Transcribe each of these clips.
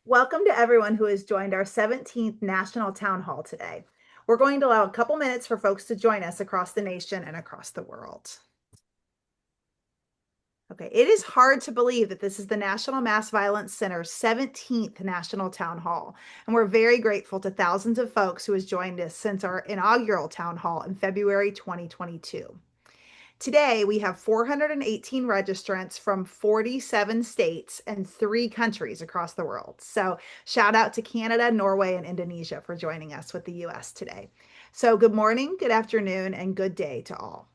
Welcome to everyone who has joined our 17th National Town Hall today. We're going to allow a couple minutes for folks to join us across the nation and across the world. Okay, it is hard to believe that this is the National Mass Violence Center's 17th National Town Hall, and we're very grateful to thousands of folks who has joined us since our inaugural Town Hall in February 2022. Today, we have 418 registrants from 47 states and 3 countries across the world. So, shout out to Canada, Norway, and Indonesia for joining us with the US today. So, good morning, good afternoon, and good day to all.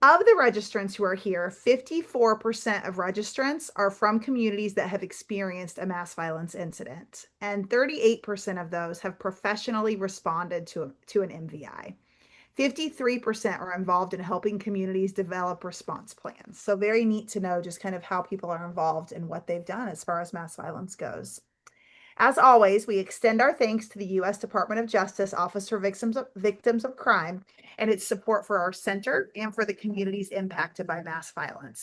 Of the registrants who are here, 54% of registrants are from communities that have experienced a mass violence incident, and 38% of those have professionally responded to an MVI. 53% are involved in helping communities develop response plans. So, very neat to know just kind of how people are involved and what they've done as far as mass violence goes. As always, we extend our thanks to the U.S. Department of Justice Office for Victims of Crime and its support for our center and for the communities impacted by mass violence.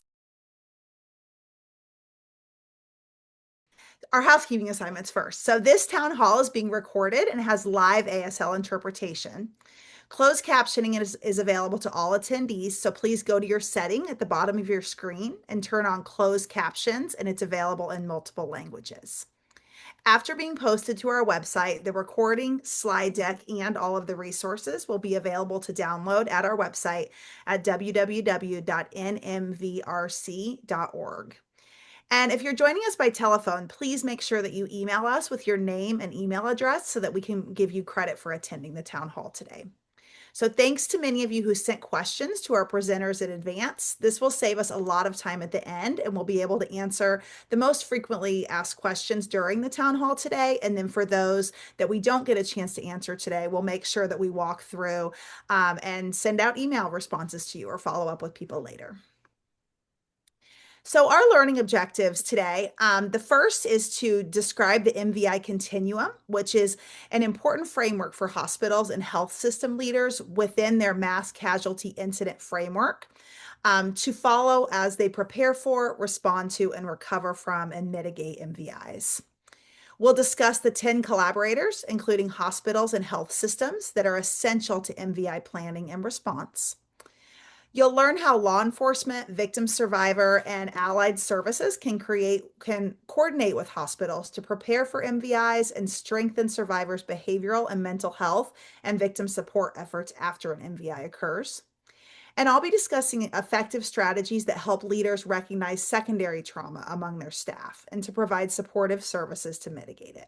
Our housekeeping assignments first. So, this town hall is being recorded and has live ASL interpretation. Closed captioning is available to all attendees, so please go to your setting at the bottom of your screen and turn on closed captions, and it's available in multiple languages. After being posted to our website, the recording, slide deck, and all of the resources will be available to download at our website at www.nmvrc.org. And if you're joining us by telephone, please make sure that you email us with your name and email address so that we can give you credit for attending the town hall today. So thanks to many of you who sent questions to our presenters in advance. This will save us a lot of time at the end, and we'll be able to answer the most frequently asked questions during the town hall today. And then for those that we don't get a chance to answer today, we'll make sure that we walk through and send out email responses to you or follow up with people later. So our learning objectives today, the first is to describe the MVI Continuum, which is an important framework for hospitals and health system leaders within their mass casualty incident framework to follow as they prepare for, respond to, and recover from and mitigate MVIs. We'll discuss the 10 collaborators, including hospitals and health systems, that are essential to MVI planning and response. You'll learn how law enforcement, victim survivor, and allied services can coordinate with hospitals to prepare for MVIs and strengthen survivors' behavioral and mental health and victim support efforts after an MVI occurs. And I'll be discussing effective strategies that help leaders recognize secondary trauma among their staff and to provide supportive services to mitigate it.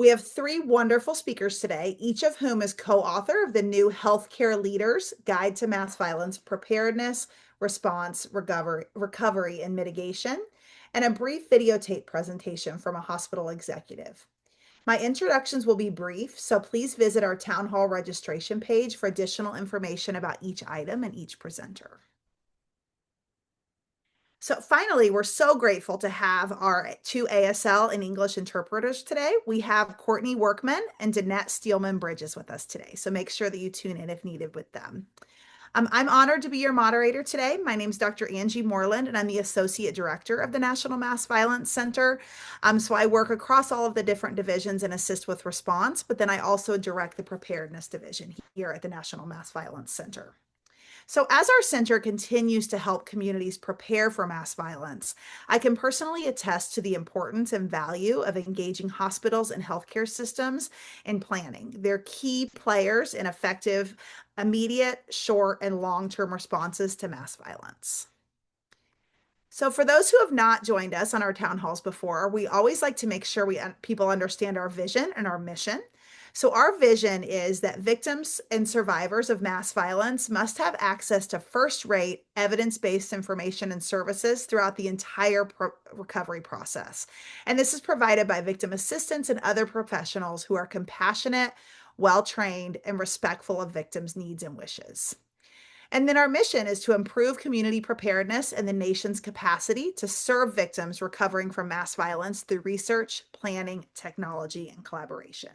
We have 3 wonderful speakers today, each of whom is co-author of the new Healthcare Leaders Guide to Mass Violence Preparedness, Response, Recovery, and Mitigation, and a brief videotape presentation from a hospital executive. My introductions will be brief, so please visit our town hall registration page for additional information about each item and each presenter. So finally, we're so grateful to have our 2 ASL and English interpreters today. We have Courtney Workman and Danette Steelman-Bridges with us today. So make sure that you tune in if needed with them. I'm honored to be your moderator today. My name is Dr. Angie Moreland, and I'm the Associate Director of the National Mass Violence Center. So I work across all of the different divisions and assist with response, but then I also direct the Preparedness Division here at the National Mass Violence Center. So, as our center continues to help communities prepare for mass violence, I can personally attest to the importance and value of engaging hospitals and healthcare systems in planning. They're key players in effective, immediate, short, and long-term responses to mass violence. So, for those who have not joined us on our town halls before, we always like to make sure people understand our vision and our mission. So, our vision is that victims and survivors of mass violence must have access to first-rate, evidence-based information and services throughout the entire recovery process. And this is provided by victim assistants and other professionals who are compassionate, well-trained, and respectful of victims' needs and wishes. And then our mission is to improve community preparedness and the nation's capacity to serve victims recovering from mass violence through research, planning, technology, and collaboration.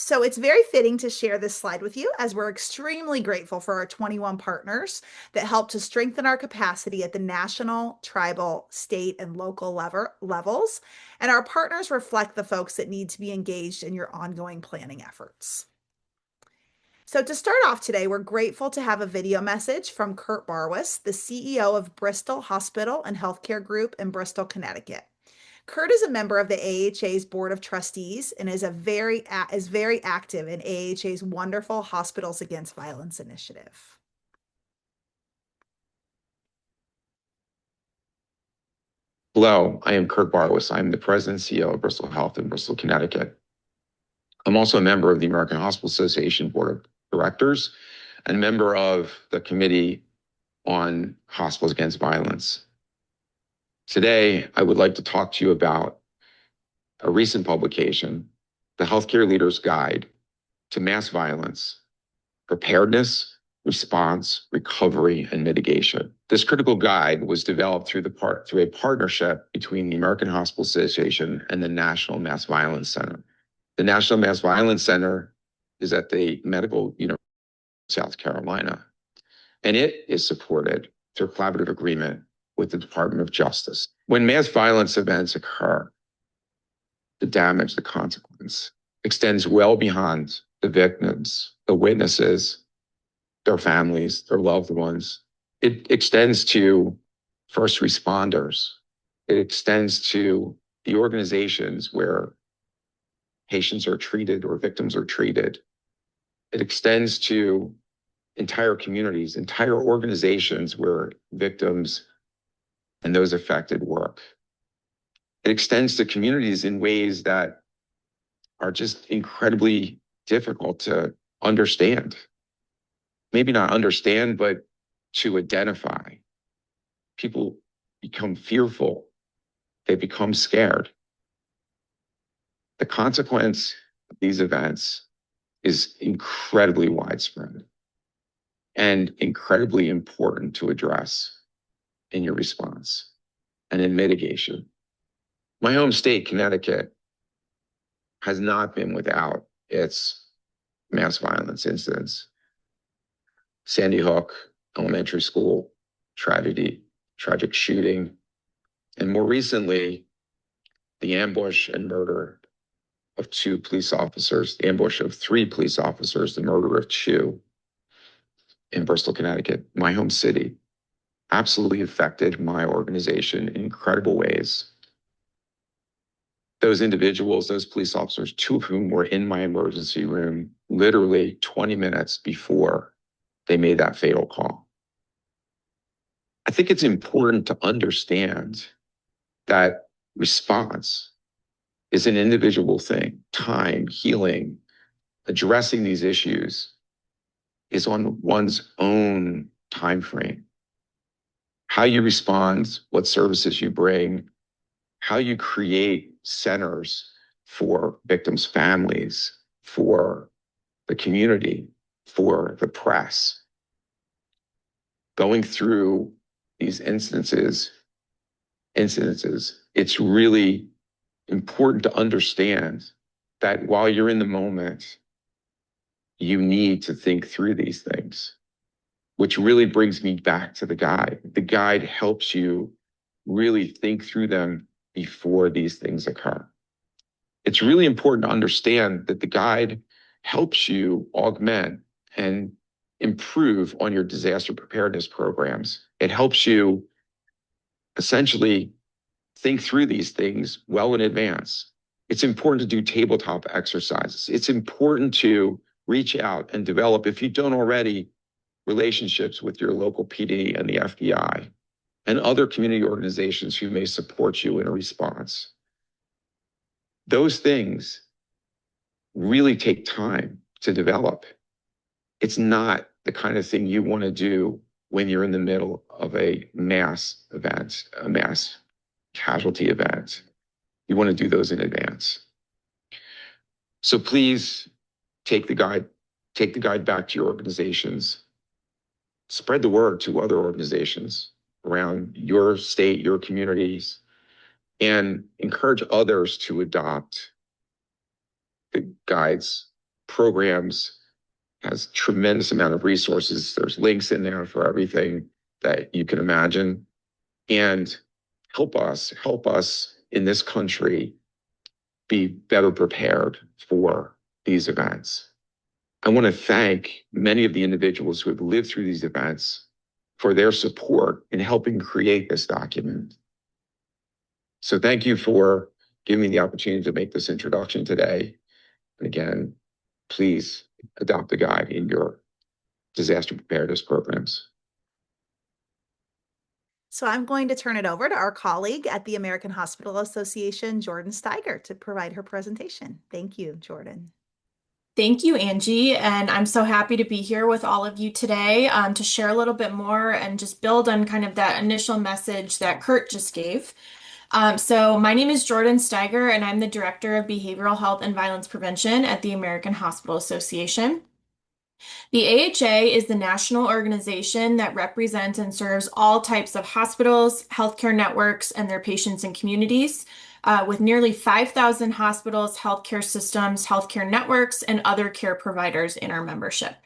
So it's very fitting to share this slide with you as we're extremely grateful for our 21 partners that help to strengthen our capacity at the national, tribal, state, and local levels. And our partners reflect the folks that need to be engaged in your ongoing planning efforts. So to start off today, we're grateful to have a video message from Kurt Barwis, the CEO of Bristol Hospital and Healthcare Group in Bristol, Connecticut. Kurt is a member of the AHA's Board of Trustees and is very active in AHA's wonderful Hospitals Against Violence initiative. Hello, I am Kurt Barwis. I'm the President and CEO of Bristol Health in Bristol, Connecticut. I'm also a member of the American Hospital Association Board of Directors and a member of the Committee on Hospitals Against Violence. Today, I would like to talk to you about a recent publication, the Healthcare Leader's Guide to Mass Violence, Preparedness, Response, Recovery, and Mitigation. This critical guide was developed through a partnership between the American Hospital Association and the National Mass Violence Center. The National Mass Violence Center is at the Medical University of South Carolina, and it is supported through a collaborative agreement with the Department of Justice. When mass violence events occur, the damage, the consequence extends well beyond the victims, the witnesses, their families, their loved ones. It extends to first responders. It extends to the organizations where patients are treated or victims are treated. It extends to entire communities, entire organizations where victims and those affected work. It extends to communities in ways that are just incredibly difficult to understand. Maybe not understand, but to identify. People become fearful. They become scared. The consequence of these events is incredibly widespread and incredibly important to address in your response and in mitigation. My home state, Connecticut, has not been without its mass violence incidents. Sandy Hook Elementary School tragedy, tragic shooting, and more recently, the ambush and murder of two police officers, the ambush of three police officers, the murder of two in Bristol, Connecticut, my home city, absolutely affected my organization in incredible ways. Those individuals, those police officers, two of whom were in my emergency room literally 20 minutes before they made that fatal call. I think it's important to understand that response is an individual thing. Time, healing, addressing these issues is on one's own time frame. How you respond, what services you bring, how you create centers for victims' families, for the community, for the press. Going through these incidences, it's really important to understand that while you're in the moment, you need to think through these things, which really brings me back to the guide. The guide helps you really think through them before these things occur. It's really important to understand that the guide helps you augment and improve on your disaster preparedness programs. It helps you essentially think through these things well in advance. It's important to do tabletop exercises. It's important to reach out and develop, if you don't already, relationships with your local PD and the FBI and other community organizations who may support you in a response. Those things really take time to develop. It's not the kind of thing you want to do when you're in the middle of a mass event, a mass casualty event. You want to do those in advance. So please take the guide back to your organizations. Spread the word to other organizations around your state, your communities, and encourage others to adopt the guide's programs, has tremendous amount of resources. There's links in there for everything that you can imagine. And help us in this country be better prepared for these events. I want to thank many of the individuals who have lived through these events for their support in helping create this document. So thank you for giving me the opportunity to make this introduction today. And again, please adopt the guide in your disaster preparedness programs. So I'm going to turn it over to our colleague at the American Hospital Association, Jordan Steiger, to provide her presentation. Thank you, Jordan. Thank you, Angie, and I'm so happy to be here with all of you today to share a little bit more and just build on kind of that initial message that Kurt just gave. So my name is Jordan Steiger, and I'm the Director of Behavioral Health and Violence Prevention at the American Hospital Association. The AHA is the national organization that represents and serves all types of hospitals, healthcare networks, and their patients and communities, with nearly 5,000 hospitals, healthcare systems, healthcare networks, and other care providers in our membership.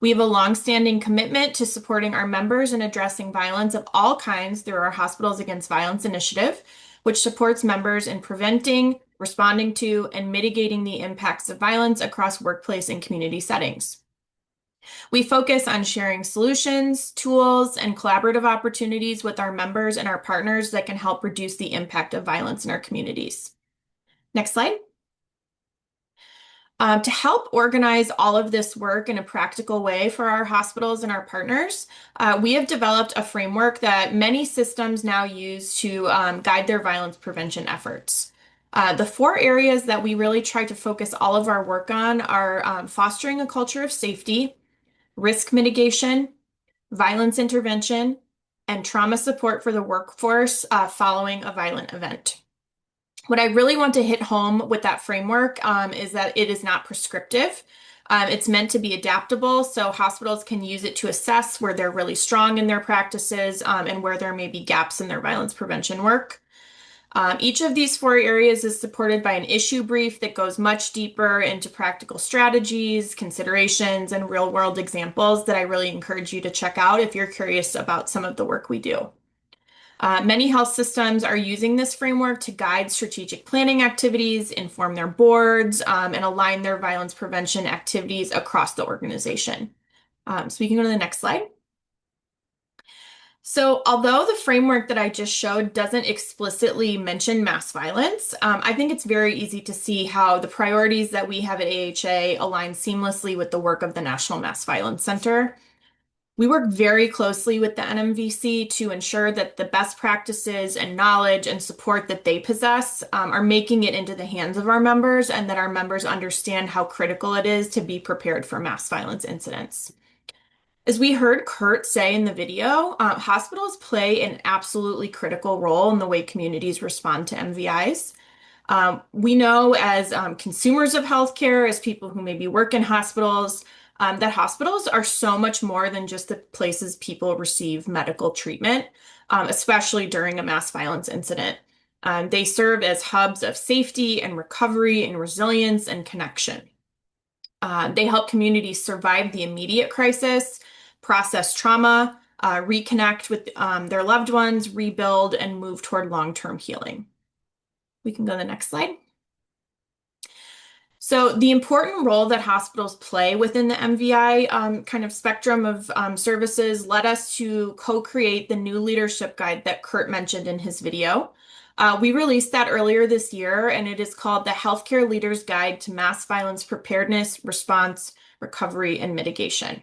We have a longstanding commitment to supporting our members in addressing violence of all kinds through our Hospitals Against Violence initiative, which supports members in preventing, responding to, and mitigating the impacts of violence across workplace and community settings. We focus on sharing solutions, tools, and collaborative opportunities with our members and our partners that can help reduce the impact of violence in our communities. Next slide. To help organize all of this work in a practical way for our hospitals and our partners, we have developed a framework that many systems now use to guide their violence prevention efforts. The 4 areas that we really try to focus all of our work on are fostering a culture of safety, risk mitigation, violence intervention, and trauma support for the workforce following a violent event. What I really want to hit home with that framework is that it is not prescriptive. It's meant to be adaptable, so hospitals can use it to assess where they're really strong in their practices and where there may be gaps in their violence prevention work. Each of these 4 areas is supported by an issue brief that goes much deeper into practical strategies, considerations, and real-world examples that I really encourage you to check out if you're curious about some of the work we do. Many health systems are using this framework to guide strategic planning activities, inform their boards, and align their violence prevention activities across the organization. So we can go to the next slide. So although the framework that I just showed doesn't explicitly mention mass violence, I think it's very easy to see how the priorities that we have at AHA align seamlessly with the work of the National Mass Violence Center. We work very closely with the NMVC to ensure that the best practices and knowledge and support that they possess are making it into the hands of our members, and that our members understand how critical it is to be prepared for mass violence incidents. As we heard Kurt say in the video, hospitals play an absolutely critical role in the way communities respond to MVIs. We know as consumers of healthcare, as people who maybe work in hospitals, that hospitals are so much more than just the places people receive medical treatment, especially during a mass violence incident. They serve as hubs of safety and recovery and resilience and connection. They help communities survive the immediate crisis, process trauma, reconnect with their loved ones, rebuild, and move toward long-term healing. We can go to the next slide. So the important role that hospitals play within the MVI kind of spectrum of services led us to co-create the new leadership guide that Kurt mentioned in his video. We released that earlier this year, and it is called the Healthcare Leaders Guide to Mass Violence Preparedness, Response, Recovery, and Mitigation.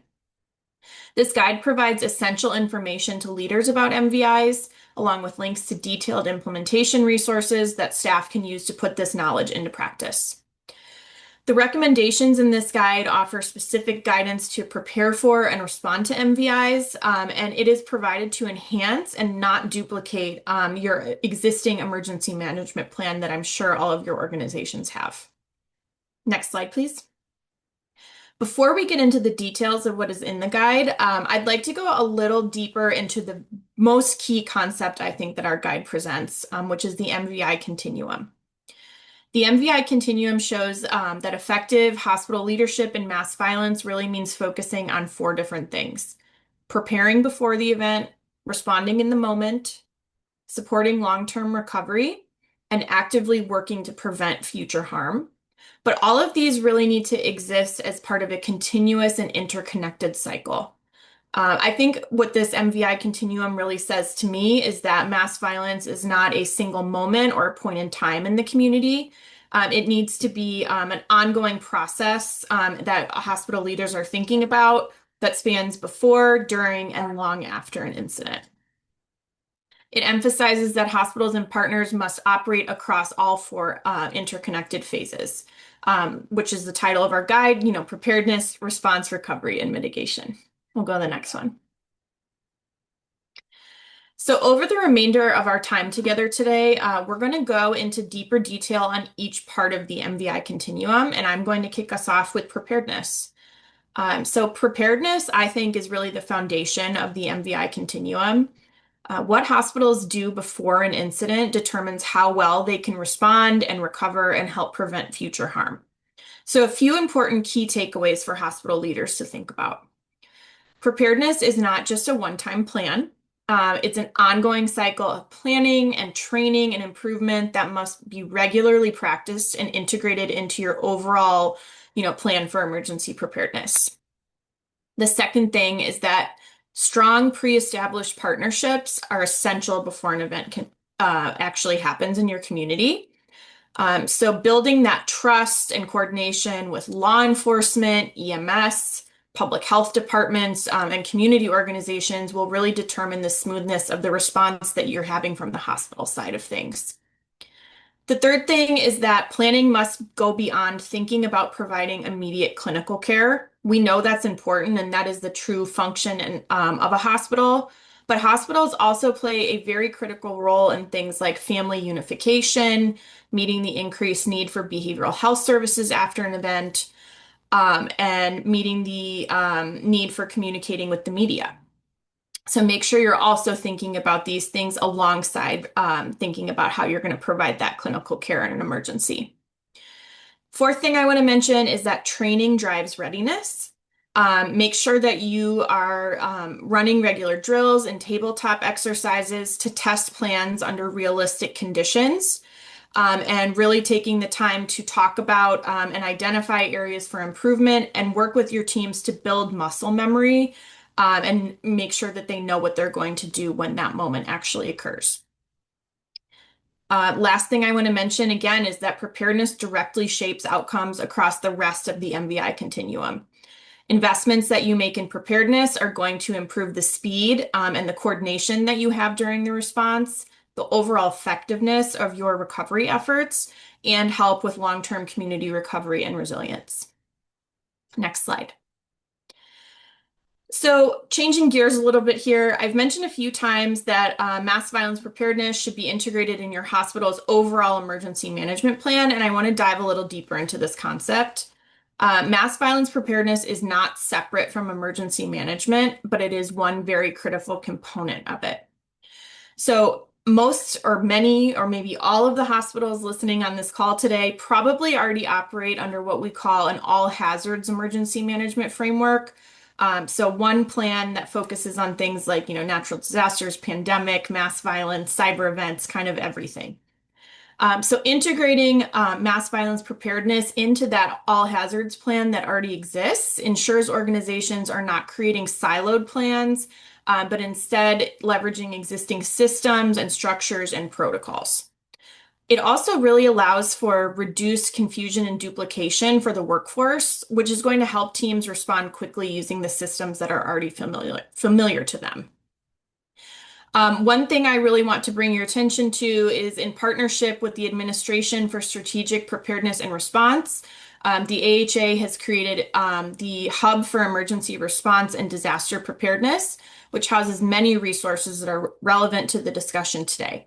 This guide provides essential information to leaders about MVIs, along with links to detailed implementation resources that staff can use to put this knowledge into practice. The recommendations in this guide offer specific guidance to prepare for and respond to MVIs, and it is provided to enhance and not duplicate your existing emergency management plan that I'm sure all of your organizations have. Next slide, please. Before we get into the details of what is in the guide, I'd like to go a little deeper into the most key concept I think that our guide presents, which is the MVI Continuum. The The MVI Continuum shows that effective hospital leadership in mass violence really means focusing on four different things: preparing before the event, responding in the moment, supporting long-term recovery, and actively working to prevent future harm. But all of these really need to exist as part of a continuous and interconnected cycle. I think what this MVI continuum really says to me is that mass violence is not a single moment or a point in time in the community. It needs to be an ongoing process that hospital leaders are thinking about that spans before, during, and long after an incident. It emphasizes that hospitals and partners must operate across all four interconnected phases, which is the title of our guide, preparedness, response, recovery, and mitigation. We'll go to the next one. So over the remainder of our time together today, we're going to go into deeper detail on each part of the MVI continuum, and I'm going to kick us off with preparedness. So preparedness, I think, is really the foundation of the MVI continuum. What hospitals do before an incident determines how well they can respond and recover and help prevent future harm. So a few important key takeaways for hospital leaders to think about. Preparedness is not just a one-time plan. It's an ongoing cycle of planning and training and improvement that must be regularly practiced and integrated into your overall, plan for emergency preparedness. The second thing is that strong pre-established partnerships are essential before an event actually happens in your community. So building that trust and coordination with law enforcement, EMS, public health departments, and community organizations will really determine the smoothness of the response that you're having from the hospital side of things. The third thing is that planning must go beyond thinking about providing immediate clinical care. We know that's important, and that is the true function of a hospital. But hospitals also play a very critical role in things like family unification, meeting the increased need for behavioral health services after an event, and meeting the need for communicating with the media. So make sure you're also thinking about these things alongside thinking about how you're going to provide that clinical care in an emergency. Fourth thing I want to mention is that training drives readiness. Make sure that you are running regular drills and tabletop exercises to test plans under realistic conditions, and really taking the time to talk about and identify areas for improvement and work with your teams to build muscle memory and make sure that they know what they're going to do when that moment actually occurs. Last thing I want to mention again is that preparedness directly shapes outcomes across the rest of the MVI continuum. Investments that you make in preparedness are going to improve the speed and the coordination that you have during the response, the overall effectiveness of your recovery efforts, and help with long-term community recovery and resilience. Next slide. So changing gears a little bit here, I've mentioned a few times that mass violence preparedness should be integrated in your hospital's overall emergency management plan, and I want to dive a little deeper into this concept. Mass violence preparedness is not separate from emergency management, but it is one very critical component of it. So most or many or maybe all of the hospitals listening on this call today probably already operate under what we call an all hazards emergency management framework. So one plan that focuses on things like, natural disasters, pandemic, mass violence, cyber events, kind of everything. So integrating mass violence preparedness into that all hazards plan that already exists ensures organizations are not creating siloed plans, but instead leveraging existing systems and structures and protocols. It also really allows for reduced confusion and duplication for the workforce, which is going to help teams respond quickly using the systems that are already familiar to them. One thing I really want to bring your attention to is in partnership with the Administration for Strategic Preparedness and Response, the AHA has created the Hub for Emergency Response and Disaster Preparedness, which houses many resources that are relevant to the discussion today.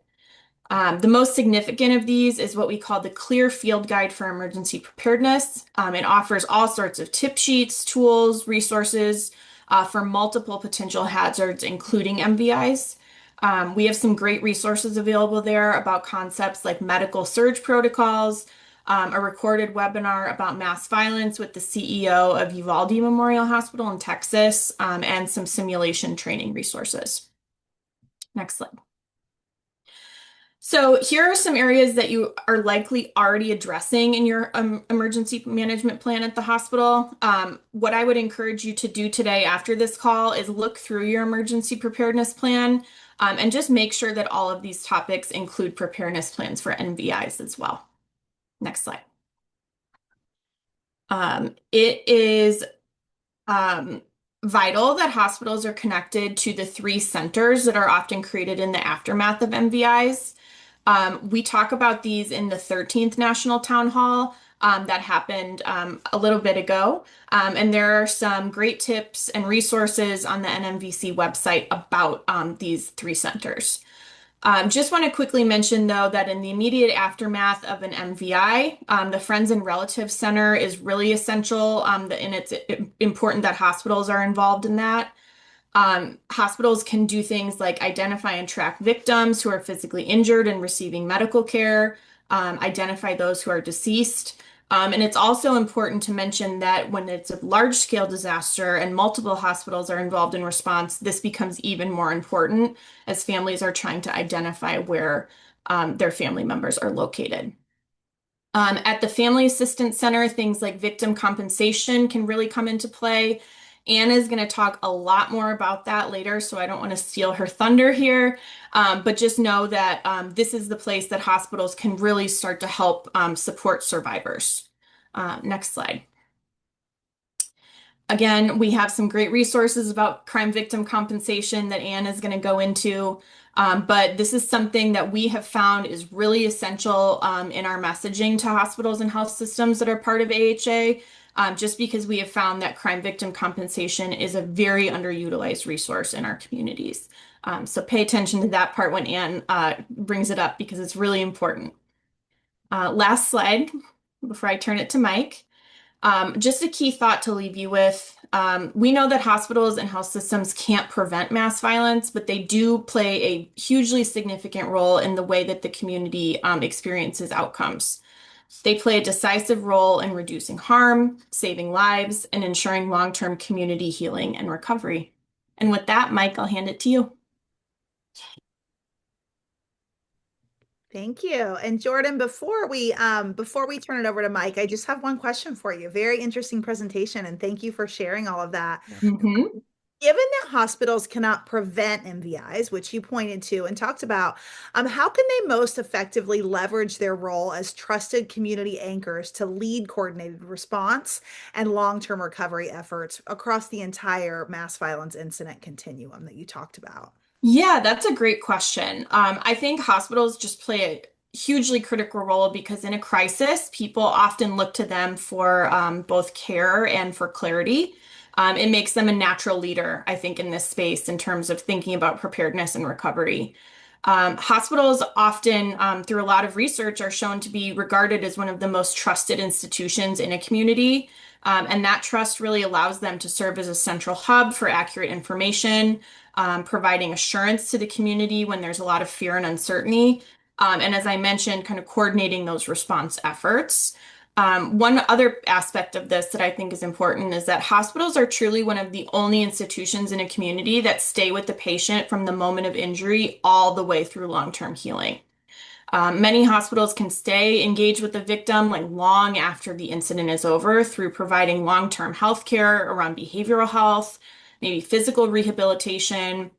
The most significant of these is what we call the Clear Field Guide for Emergency Preparedness. It offers all sorts of tip sheets, tools, resources for multiple potential hazards, including MVIs. We have some great resources available there about concepts like medical surge protocols, a recorded webinar about mass violence with the CEO of Uvalde Memorial Hospital in Texas, and some simulation training resources. Next slide. So here are some areas that you are likely already addressing in your emergency management plan at the hospital. What I would encourage you to do today after this call is look through your emergency preparedness plan, and just make sure that all of these topics include preparedness plans for MVIs as well. Next slide. It is vital that hospitals are connected to the 3 centers that are often created in the aftermath of MVIs. We talk about these in the 13th National Town Hall that happened a little bit ago. And there are some great tips and resources on the NMVC website about these 3 centers. Just want to quickly mention, though, that in the immediate aftermath of an MVI, the Friends and Relatives Center is really essential, and it's important that hospitals are involved in that. Hospitals can do things like identify and track victims who are physically injured and receiving medical care, identify those who are deceased. And it's also important to mention that when it's a large-scale disaster and multiple hospitals are involved in response, this becomes even more important as families are trying to identify where their family members are located. At the Family Assistance Center, things like victim compensation can really come into play. Anna is going to talk a lot more about that later, so I don't want to steal her thunder here. But just know that this is the place that hospitals can really start to help support survivors. Next slide. Again, we have some great resources about crime victim compensation that Anna is going to go into. But this is something that we have found is really essential in our messaging to hospitals and health systems that are part of AHA. Just because we have found that crime victim compensation is a very underutilized resource in our communities. So pay attention to that part when Anne brings it up because it's really important. Last slide before I turn it to Mike. Just a key thought to leave you with. We know that hospitals and health systems can't prevent mass violence, but they do play a hugely significant role in the way that the community experiences outcomes. They play a decisive role in reducing harm, saving lives, and ensuring long-term community healing and recovery. And with that, Mike, I'll hand it to you. Thank you. And Jordan, before we turn it over to Mike, I just have one question for you. Very interesting presentation, and thank you for sharing all of that. Mm-hmm. Given that hospitals cannot prevent MVIs, which you pointed to and talked about, how can they most effectively leverage their role as trusted community anchors to lead coordinated response and long-term recovery efforts across the entire mass violence incident continuum that you talked about? Yeah, that's a great question. I think hospitals just play a hugely critical role because in a crisis, people often look to them for both care and for clarity. It makes them a natural leader, I think, in this space in terms of thinking about preparedness and recovery. Hospitals often, through a lot of research, are shown to be regarded as one of the most trusted institutions in a community. And that trust really allows them to serve as a central hub for accurate information, providing assurance to the community when there's a lot of fear and uncertainty. And as I mentioned, kind of coordinating those response efforts. One other aspect of this that I think is important is that hospitals are truly one of the only institutions in a community that stay with the patient from the moment of injury all the way through long-term healing. Many hospitals can stay engaged with the victim like long after the incident is over through providing long-term health care around behavioral health, maybe physical rehabilitation,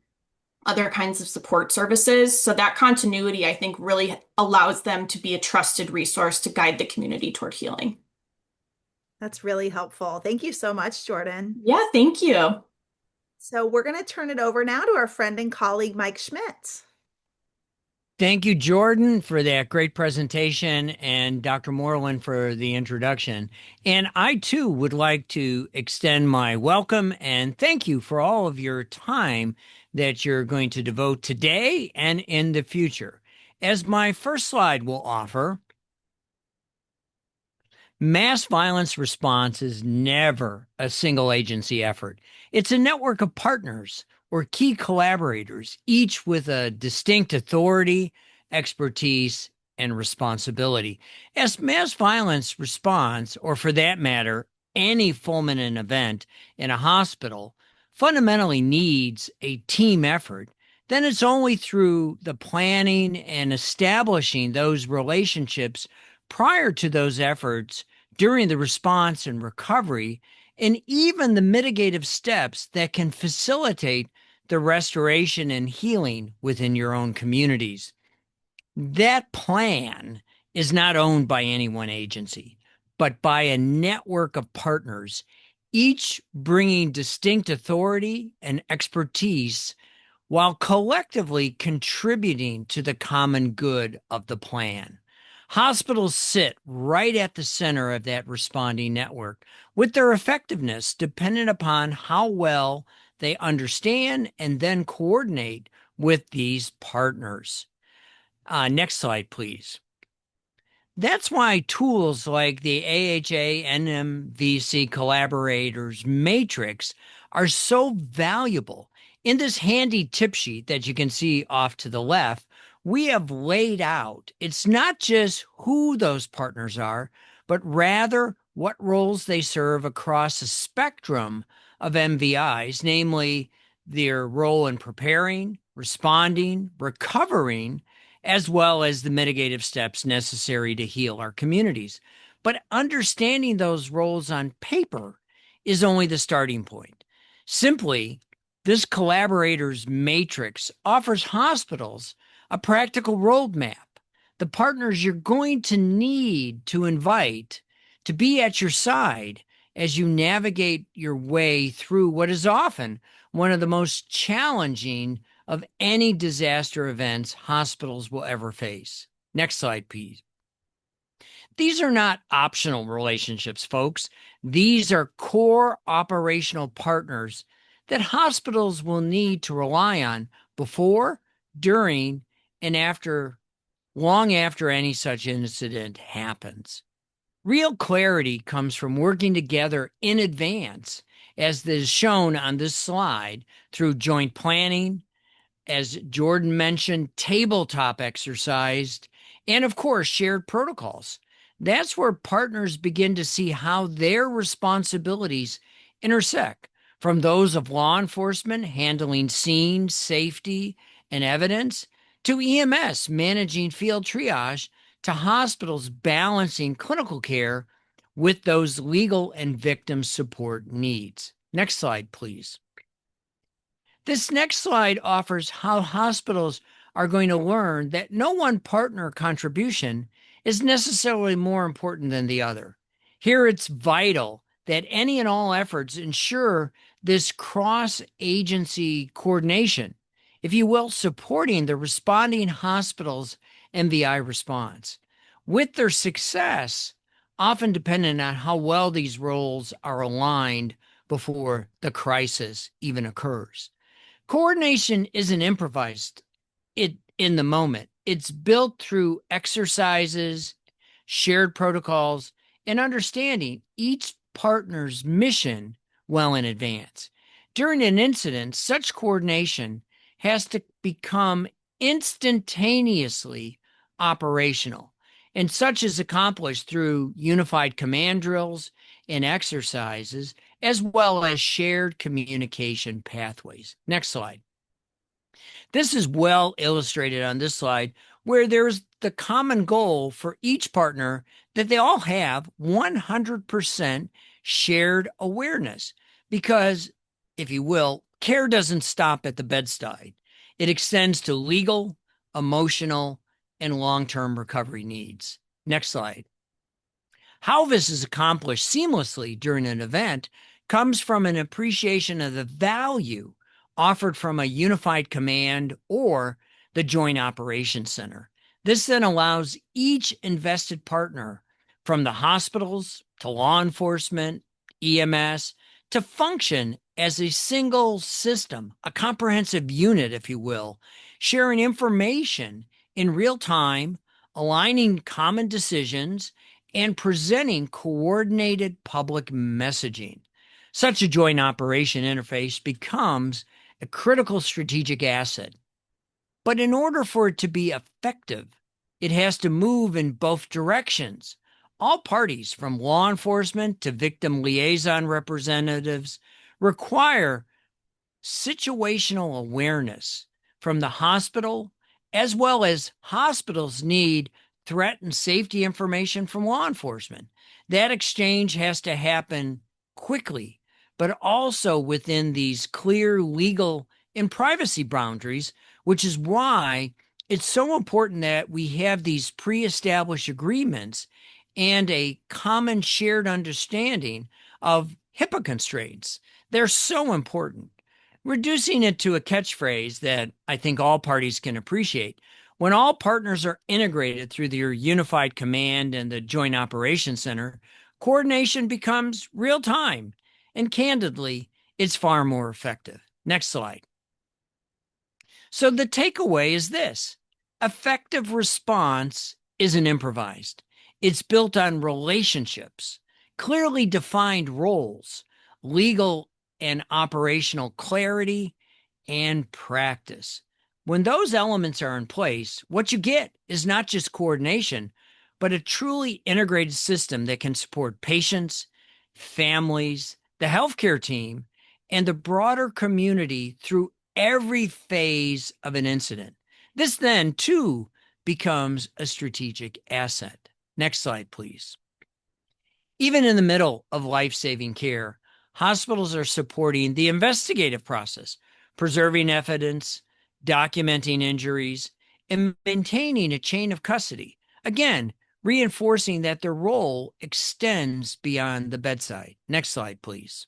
other kinds of support services. So that continuity, I think, really allows them to be a trusted resource to guide the community toward healing. That's really helpful. Thank you so much, Jordan. Yeah, thank you. So we're going to turn it over now to our friend and colleague, Mike Schmidt. Thank you, Jordan, for that great presentation, and Dr. Moreland for the introduction. And I, too, would like to extend my welcome and thank you for all of your time that you're going to devote today and in the future. As my first slide will offer, mass violence response is never a single agency effort. It's a network of partners or key collaborators, each with a distinct authority, expertise, and responsibility. As mass violence response, or for that matter, any fulminant event in a hospital, fundamentally needs a team effort, then it's only through the planning and establishing those relationships prior to those efforts, during the response and recovery, and even the mitigative steps that can facilitate the restoration and healing within your own communities. That plan is not owned by any one agency, but by a network of partners, each bringing distinct authority and expertise while collectively contributing to the common good of the plan. Hospitals sit right at the center of that responding network, with their effectiveness dependent upon how well they understand and then coordinate with these partners. Next slide, please. That's why tools like the AHA NMVC collaborators matrix are so valuable. In this handy tip sheet that you can see off to the left, we have laid out, it's not just who those partners are, but rather what roles they serve across a spectrum of MVIs, namely their role in preparing, responding, recovering, as well as the mitigative steps necessary to heal our communities. But understanding those roles on paper is only the starting point. Simply, this collaborators matrix offers hospitals a practical roadmap, the partners you're going to need to invite to be at your side as you navigate your way through what is often one of the most challenging of any disaster events hospitals will ever face. Next slide, please. These are not optional relationships, folks. These are core operational partners that hospitals will need to rely on before, during, and after, long after any such incident happens. Real clarity comes from working together in advance, as is shown on this slide, through joint planning, as Jordan mentioned, tabletop exercise, and of course, shared protocols. That's where partners begin to see how their responsibilities intersect, from those of law enforcement handling scene, safety, and evidence, to EMS managing field triage, to hospitals balancing clinical care with those legal and victim support needs. Next slide, please. This next slide offers how hospitals are going to learn that no one partner contribution is necessarily more important than the other. Here it's vital that any and all efforts ensure this cross-agency coordination, if you will, supporting the responding hospital's MVI response. With their success, often dependent on how well these roles are aligned before the crisis even occurs. Coordination isn't improvised in the moment. It's built through exercises, shared protocols, and understanding each partner's mission well in advance. During an incident, such coordination has to become instantaneously operational, and such is accomplished through unified command drills and exercises, as well as shared communication pathways. Next slide. This is well illustrated on this slide, where there's the common goal for each partner that they all have 100% shared awareness. Because, if you will, care doesn't stop at the bedside. It extends to legal, emotional, and long-term recovery needs. Next slide. How this is accomplished seamlessly during an event comes from an appreciation of the value offered from a unified command or the Joint Operations Center. This then allows each invested partner, from the hospitals to law enforcement, EMS, to function as a single system, a comprehensive unit, if you will, sharing information in real time, aligning common decisions, and presenting coordinated public messaging. Such a joint operation interface becomes a critical strategic asset. But in order for it to be effective, It has to move in both directions. All parties, from law enforcement to victim liaison representatives, require situational awareness from the hospital, as well as hospitals need threat and safety information from law enforcement. That exchange has to happen quickly, but also within these clear legal and privacy boundaries, which is why it's so important that we have these pre-established agreements and a common shared understanding of HIPAA constraints. They're so important. Reducing it to a catchphrase that I think all parties can appreciate. When all partners are integrated through their unified command and the Joint Operations Center, coordination becomes real time. And candidly, it's far more effective. Next slide. So the takeaway is this: effective response isn't improvised. It's built on relationships, clearly defined roles, legal and operational clarity, and practice. When those elements are in place, what you get is not just coordination, but a truly integrated system that can support patients, families, the healthcare team, and the broader community through every phase of an incident. This then, too, becomes a strategic asset. Next slide, please. Even in the middle of life-saving care, hospitals are supporting the investigative process, preserving evidence, documenting injuries, and maintaining a chain of custody. Again, reinforcing that their role extends beyond the bedside. Next slide, please.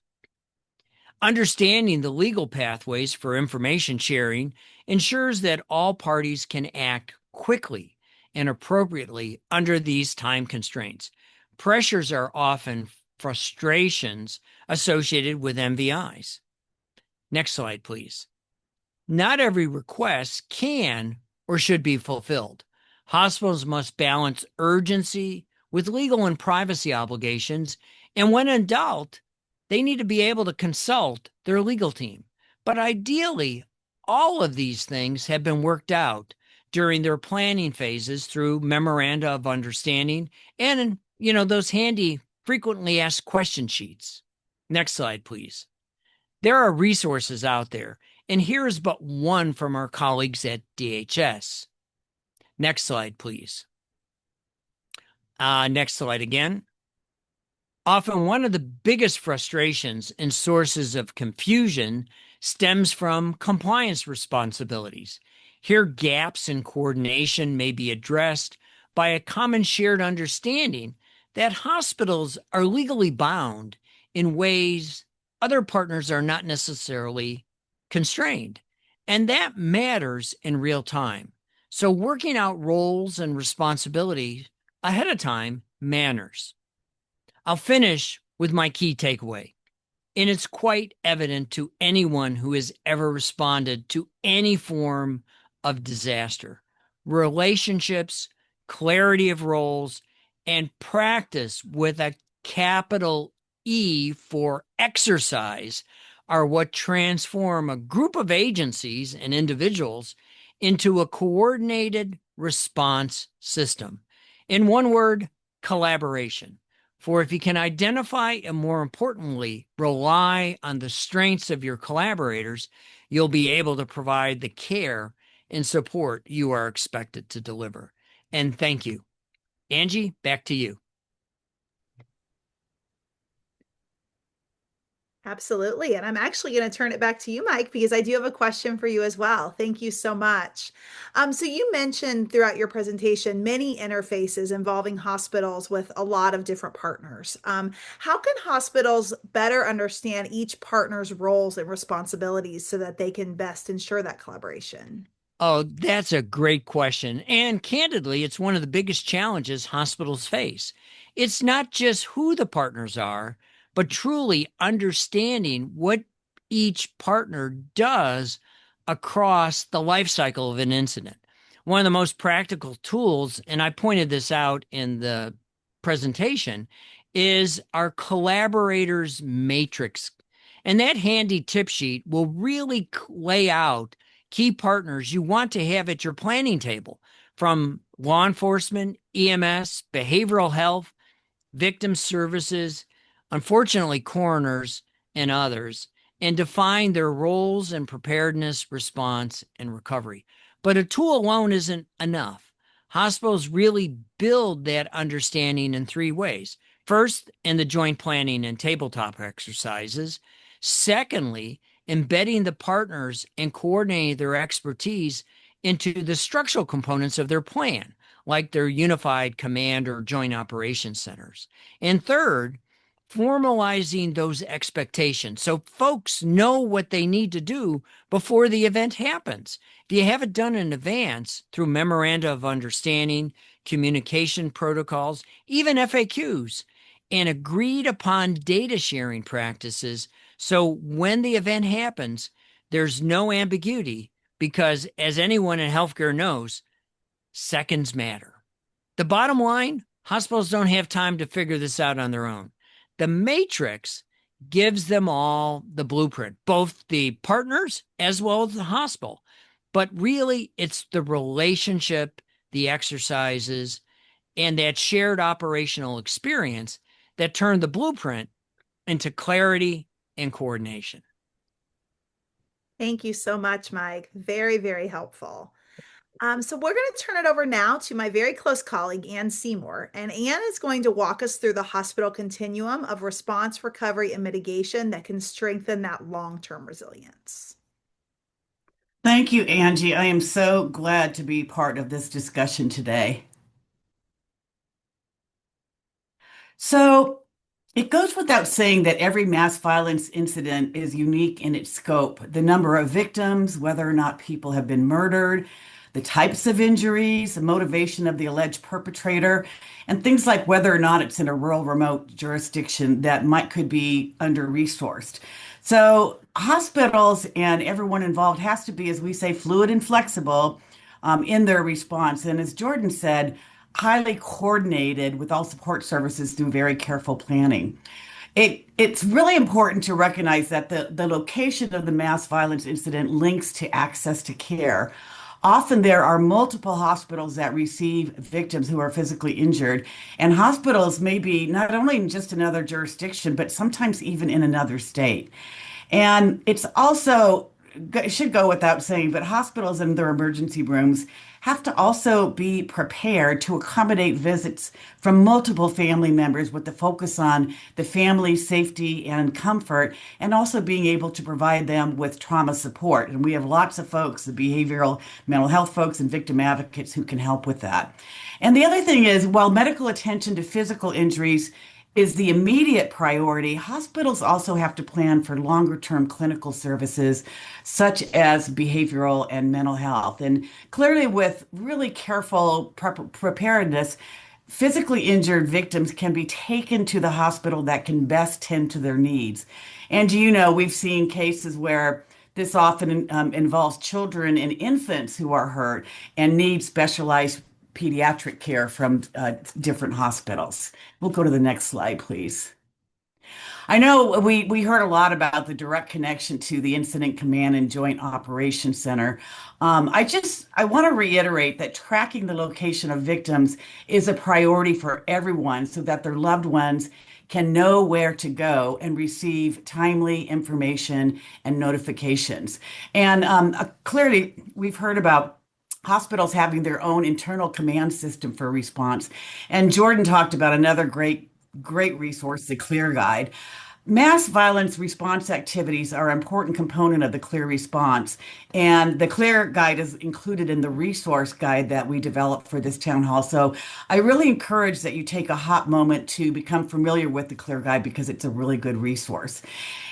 Understanding the legal pathways for information sharing ensures that all parties can act quickly and appropriately under these time constraints. Pressures are often frustrations associated with MVIs. Next slide, please. Not every request can or should be fulfilled. Hospitals must balance urgency with legal and privacy obligations, and when in doubt, they need to be able to consult their legal team. But ideally, all of these things have been worked out during their planning phases through memoranda of understanding and, those handy frequently asked question sheets. Next slide, please. There are resources out there, and here is but one from our colleagues at DHS. Next slide, please. Next slide again. Often one of the biggest frustrations and sources of confusion stems from compliance responsibilities. Here, gaps in coordination may be addressed by a common shared understanding that hospitals are legally bound in ways other partners are not necessarily constrained. And that matters in real time. So working out roles and responsibilities ahead of time matters. I'll finish with my key takeaway. And it's quite evident to anyone who has ever responded to any form of disaster. Relationships, clarity of roles, and practice with a capital E for exercise are what transform a group of agencies and individuals into a coordinated response system. In one word, collaboration. For if you can identify and, more importantly, rely on the strengths of your collaborators, you'll be able to provide the care and support you are expected to deliver. And thank you. Angie, back to you. Absolutely. And I'm actually going to turn it back to you, Mike, because I do have a question for you as well. Thank you so much. So you mentioned throughout your presentation many interfaces involving hospitals with a lot of different partners. How can hospitals better understand each partner's roles and responsibilities so that they can best ensure that collaboration? Oh, that's a great question. And candidly, it's one of the biggest challenges hospitals face. It's not just who the partners are, but truly understanding what each partner does across the life cycle of an incident. One of the most practical tools, and I pointed this out in the presentation, is our collaborators matrix. And that handy tip sheet will really lay out key partners you want to have at your planning table from law enforcement, EMS, behavioral health, victim services, unfortunately, coroners, and others, and define their roles in preparedness, response, and recovery. But a tool alone isn't enough. Hospitals really build that understanding in three ways. First, in the joint planning and tabletop exercises. Secondly, embedding the partners and coordinating their expertise into the structural components of their plan, like their unified command or joint operations centers. And third, formalizing those expectations so folks know what they need to do before the event happens. If you have it done in advance through memoranda of understanding, communication protocols, even FAQs, and agreed upon data sharing practices, so when the event happens, there's no ambiguity because, as anyone in healthcare knows, seconds matter. The bottom line, hospitals don't have time to figure this out on their own. The matrix gives them all the blueprint, both the partners as well as the hospital. But really, it's the relationship, the exercises, and that shared operational experience that turn the blueprint into clarity and coordination. Thank you so much, Mike. Very, very helpful. So we're going to turn it over now to my very close colleague, Ann Seymour. And Ann is going to walk us through the hospital continuum of response, recovery, and mitigation that can strengthen that long-term resilience. Thank you, Angie. I am so glad to be part of this discussion today. So it goes without saying that every mass violence incident is unique in its scope. The number of victims, whether or not people have been murdered, the types of injuries, the motivation of the alleged perpetrator, and things like whether or not it's in a rural, remote jurisdiction that could be under-resourced. So hospitals and everyone involved has to be, as we say, fluid and flexible in their response. And as Jordan said, highly coordinated with all support services through very careful planning. It's really important to recognize that the location of the mass violence incident links to access to care. Often there are multiple hospitals that receive victims who are physically injured, and hospitals may be not only in just another jurisdiction, but sometimes even in another state. And it's also, it should go without saying, but hospitals and their emergency rooms have to also be prepared to accommodate visits from multiple family members with the focus on the family's safety and comfort, and also being able to provide them with trauma support. And we have lots of folks, the behavioral mental health folks and victim advocates who can help with that. And the other thing is, while medical attention to physical injuries is the immediate priority, hospitals also have to plan for longer term clinical services such as behavioral and mental health. And clearly, with really careful preparedness, physically injured victims can be taken to the hospital that can best tend to their needs. And we've seen cases where this often involves children and infants who are hurt and need specialized pediatric care from different hospitals. We'll go to the next slide, please. I know we heard a lot about the direct connection to the Incident Command and Joint Operations Center. I want to reiterate that tracking the location of victims is a priority for everyone so that their loved ones can know where to go and receive timely information and notifications. And clearly, we've heard about hospitals having their own internal command system for response. And Jordan talked about another great resource, the Clear Guide. Mass violence response activities are an important component of the Clear response. And the Clear Guide is included in the resource guide that we developed for this town hall. So I really encourage that you take a hot moment to become familiar with the Clear Guide because it's a really good resource.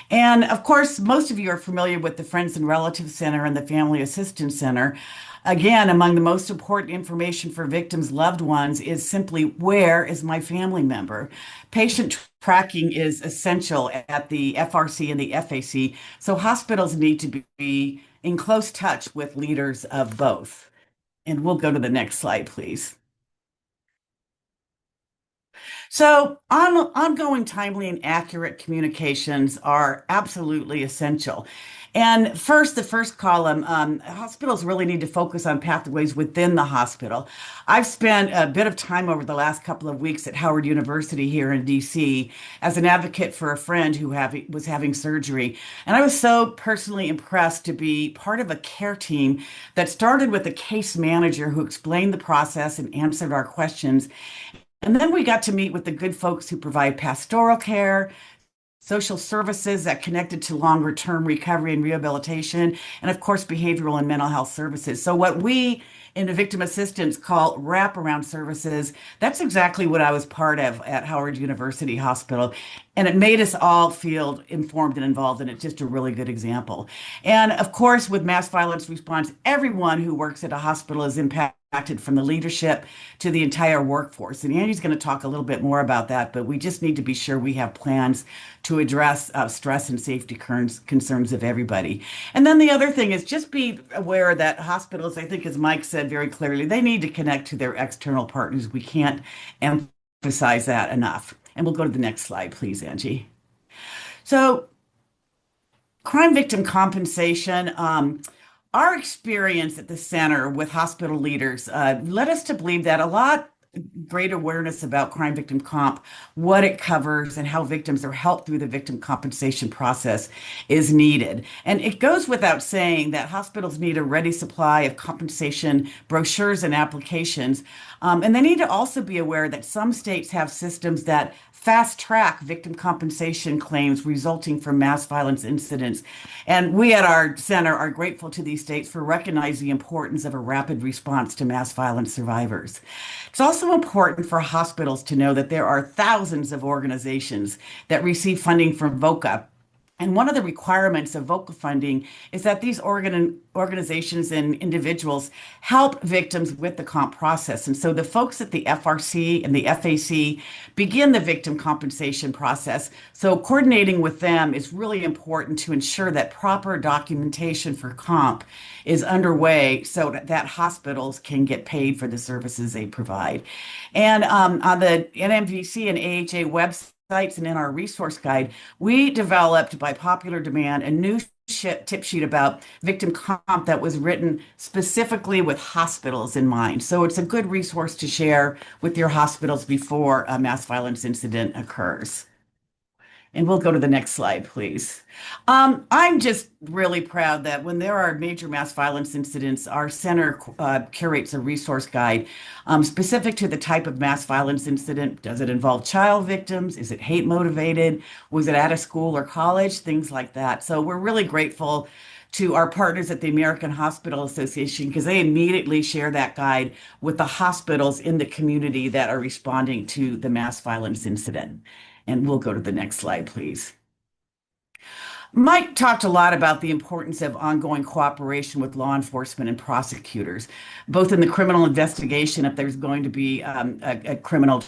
And of course, most of you are familiar with the Friends and Relatives Center and the Family Assistance Center. Again, among the most important information for victims' loved ones is simply, where is my family member? Patient tracking is essential at the FRC and the FAC, so hospitals need to be in close touch with leaders of both. And we'll go to the next slide, please. So, ongoing, timely, and accurate communications are absolutely essential. And first, the first column, hospitals really need to focus on pathways within the hospital. I've spent a bit of time over the last couple of weeks at Howard University here in DC as an advocate for a friend who was having surgery. And I was so personally impressed to be part of a care team that started with a case manager who explained the process and answered our questions. And then we got to meet with the good folks who provide pastoral care, social services that connected to longer term recovery and rehabilitation, and of course, behavioral and mental health services. So, what we in the victim assistance call wraparound services, that's exactly what I was part of at Howard University Hospital. And it made us all feel informed and involved, and it's just a really good example. And of course, with mass violence response, everyone who works at a hospital is impacted from the leadership to the entire workforce. And Andy's going to talk a little bit more about that, but we just need to be sure we have plans to address stress and safety concerns of everybody. And then the other thing is just be aware that hospitals, I think, as Mike said very clearly, they need to connect to their external partners. We can't emphasize that enough. And we'll go to the next slide, please, Angie. So, crime victim compensation. Our experience at the center with hospital leaders led us to believe that a lot great awareness about crime victim comp, what it covers, and how victims are helped through the victim compensation process is needed. And it goes without saying that hospitals need a ready supply of compensation brochures and applications. And they need to also be aware that some states have systems that fast track victim compensation claims resulting from mass violence incidents. And we at our center are grateful to these states for recognizing the importance of a rapid response to mass violence survivors. It's also important for hospitals to know that there are thousands of organizations that receive funding from VOCA. And one of the requirements of VOCA funding is that these organizations and individuals help victims with the comp process. And so the folks at the FRC and the FAC begin the victim compensation process. So coordinating with them is really important to ensure that proper documentation for comp is underway so that hospitals can get paid for the services they provide. And on the NMVC and AHA website, and in our resource guide, we developed by popular demand a new tip sheet about victim comp that was written specifically with hospitals in mind. So it's a good resource to share with your hospitals before a mass violence incident occurs. And we'll go to the next slide, please. I'm just really proud that when there are major mass violence incidents, our center curates a resource guide specific to the type of mass violence incident. Does it involve child victims? Is it hate motivated? Was it at a school or college? Things like that. So we're really grateful to our partners at the American Hospital Association because they immediately share that guide with the hospitals in the community that are responding to the mass violence incident. And we'll go to the next slide, please. Mike talked a lot about the importance of ongoing cooperation with law enforcement and prosecutors, both in the criminal investigation, if there's going to be a criminal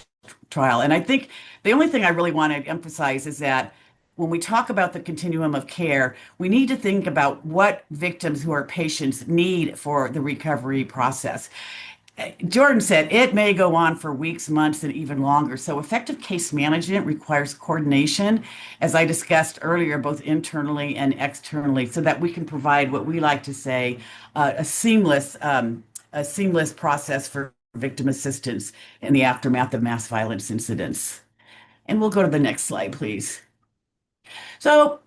trial. And I think the only thing I really want to emphasize is that when we talk about the continuum of care, we need to think about what victims who are patients need for the recovery process. Jordan said it may go on for weeks, months, and even longer. So effective case management requires coordination, as I discussed earlier, both internally and externally, so that we can provide what we like to say a seamless process for victim assistance in the aftermath of mass violence incidents. And we'll go to the next slide, please. So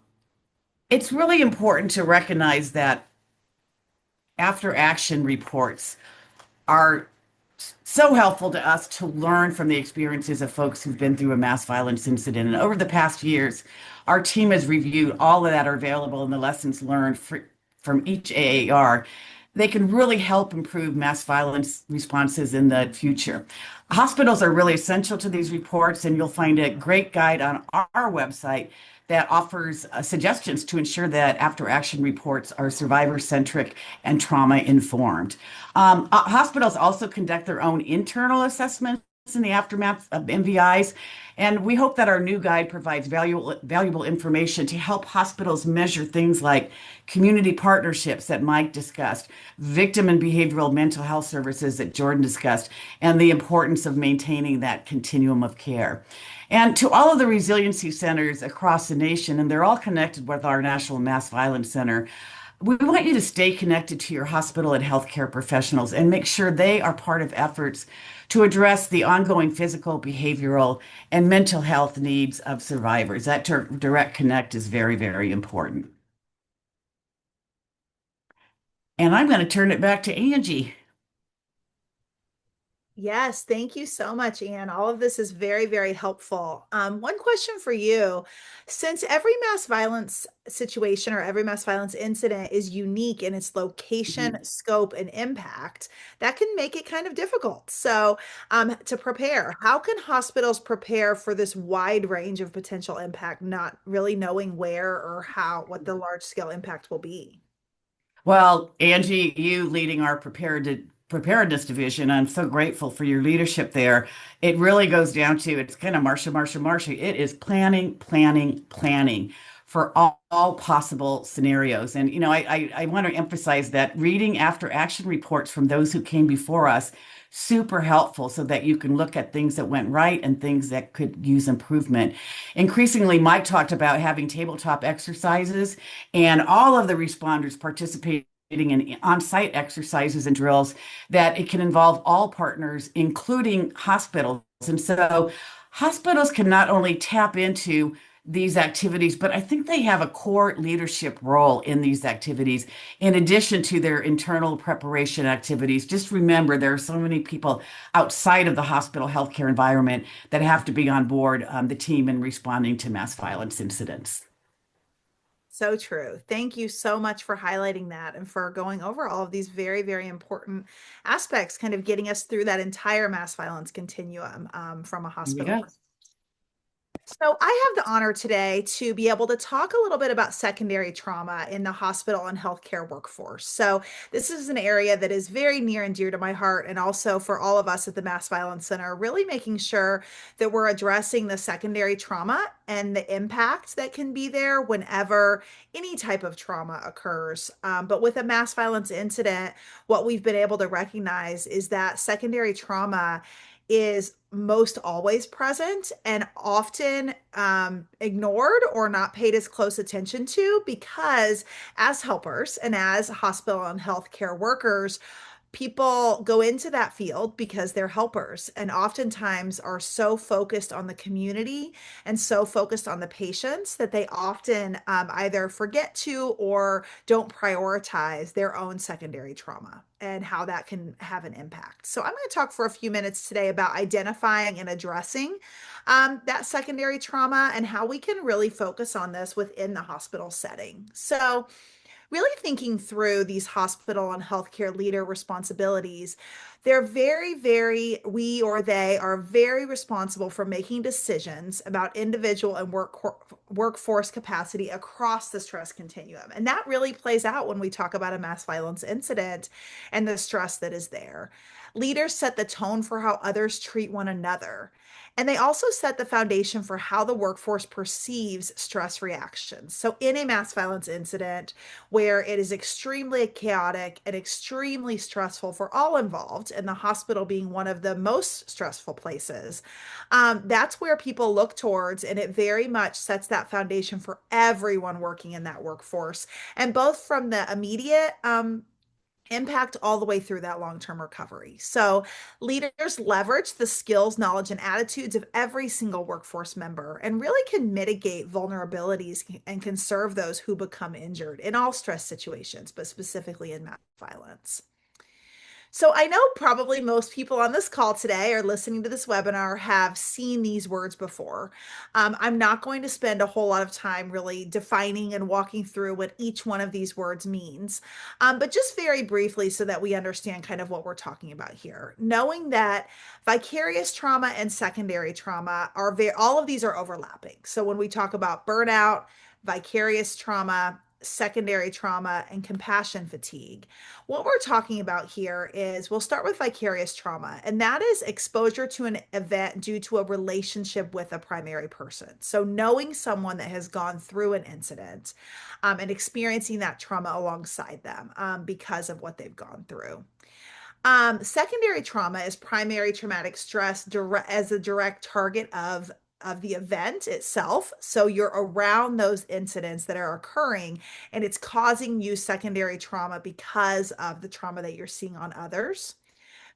it's really important to recognize that after action reports are so helpful to us to learn from the experiences of folks who've been through a mass violence incident. And over the past years, our team has reviewed all of that are available and the lessons learned from each AAR. They can really help improve mass violence responses in the future. Hospitals are really essential to these reports, and you'll find a great guide on our website that offers suggestions to ensure that after action reports are survivor centric and trauma informed. Hospitals also conduct their own internal assessments in the aftermath of MVIs. And we hope that our new guide provides valuable information to help hospitals measure things like community partnerships that Mike discussed, victim and behavioral mental health services that Jordan discussed, and the importance of maintaining that continuum of care. And to all of the resiliency centers across the nation, and they're all connected with our National Mass Violence Center, we want you to stay connected to your hospital and healthcare professionals and make sure they are part of efforts to address the ongoing physical, behavioral, and mental health needs of survivors. That direct connect is very, very important. And I'm going to turn it back to Angie. Yes, thank you so much, Anne. All of this is very, very helpful. One question for you. Since every mass violence situation or every mass violence incident is unique in its location, scope, and impact, that can make it kind of difficult. So, to prepare, how can hospitals prepare for this wide range of potential impact, not really knowing where or how, what the large scale impact will be? Well, Angie, you leading our preparedness division, I'm so grateful for your leadership there. It really goes down to it's kind of Marsha. It is planning, planning, planning for all possible scenarios. And I want to emphasize that reading after action reports from those who came before us super helpful so that you can look at things that went right and things that could use improvement. Increasingly, Mike talked about having tabletop exercises and all of the responders participating in on-site exercises and drills that it can involve all partners, including hospitals. And so hospitals can not only tap into these activities, but I think they have a core leadership role in these activities, in addition to their internal preparation activities. Just remember, there are so many people outside of the hospital healthcare environment that have to be on board the team in responding to mass violence incidents. So true. Thank you so much for highlighting that and for going over all of these very, very important aspects, kind of getting us through that entire mass violence continuum from a hospital. Yeah. So, I have the honor today to be able to talk a little bit about secondary trauma in the hospital and healthcare workforce. So, this is an area that is very near and dear to my heart, and also for all of us at the Mass Violence Center, really making sure that we're addressing the secondary trauma and the impact that can be there whenever any type of trauma occurs. But with a mass violence incident, what we've been able to recognize is that secondary trauma is most always present and often ignored or not paid as close attention to because as helpers and as hospital and healthcare workers, people go into that field because they're helpers and oftentimes are so focused on the community and so focused on the patients that they often either forget to or don't prioritize their own secondary trauma and how that can have an impact. So, I'm going to talk for a few minutes today about identifying and addressing that secondary trauma and how we can really focus on this within the hospital setting. So, really thinking through these hospital and healthcare leader responsibilities, they're we or they are very responsible for making decisions about individual and workforce capacity across the stress continuum. And that really plays out when we talk about a mass violence incident and the stress that is there. Leaders set the tone for how others treat one another. And they also set the foundation for how the workforce perceives stress reactions. So, in a mass violence incident where it is extremely chaotic and extremely stressful for all involved, and the hospital being one of the most stressful places, that's where people look towards, and it very much sets that foundation for everyone working in that workforce, and both from the immediate impact all the way through that long-term recovery. So leaders leverage the skills, knowledge, and attitudes of every single workforce member and really can mitigate vulnerabilities and can serve those who become injured in all stress situations, but specifically in mass violence. So I know probably most people on this call today or listening to this webinar have seen these words before. I'm not going to spend a whole lot of time really defining and walking through what each one of these words means, but just very briefly so that we understand kind of what we're talking about here. Knowing that vicarious trauma and secondary trauma all of these are overlapping. So when we talk about burnout, vicarious trauma, secondary trauma, and compassion fatigue. What we're talking about here is we'll start with vicarious trauma, and that is exposure to an event due to a relationship with a primary person. So, knowing someone that has gone through an incident and experiencing that trauma alongside them because of what they've gone through. Secondary trauma is primary traumatic stress as a direct target of the event itself. So you're around those incidents that are occurring and it's causing you secondary trauma because of the trauma that you're seeing on others.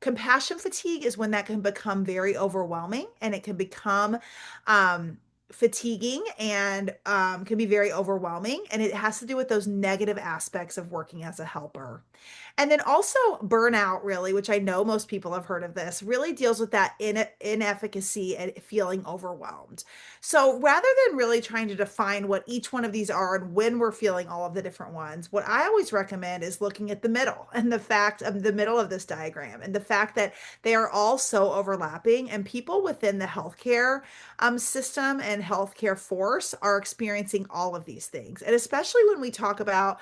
Compassion fatigue is when that can become very overwhelming and it can become fatiguing and can be very overwhelming. And it has to do with those negative aspects of working as a helper. And then also burnout, really, which I know most people have heard of this, really deals with that inefficacy and feeling overwhelmed. So rather than really trying to define what each one of these are and when we're feeling all of the different ones, what I always recommend is looking at the middle and the fact of the middle of this diagram and the fact that they are all so overlapping and people within the healthcare system and healthcare force are experiencing all of these things. And especially when we talk about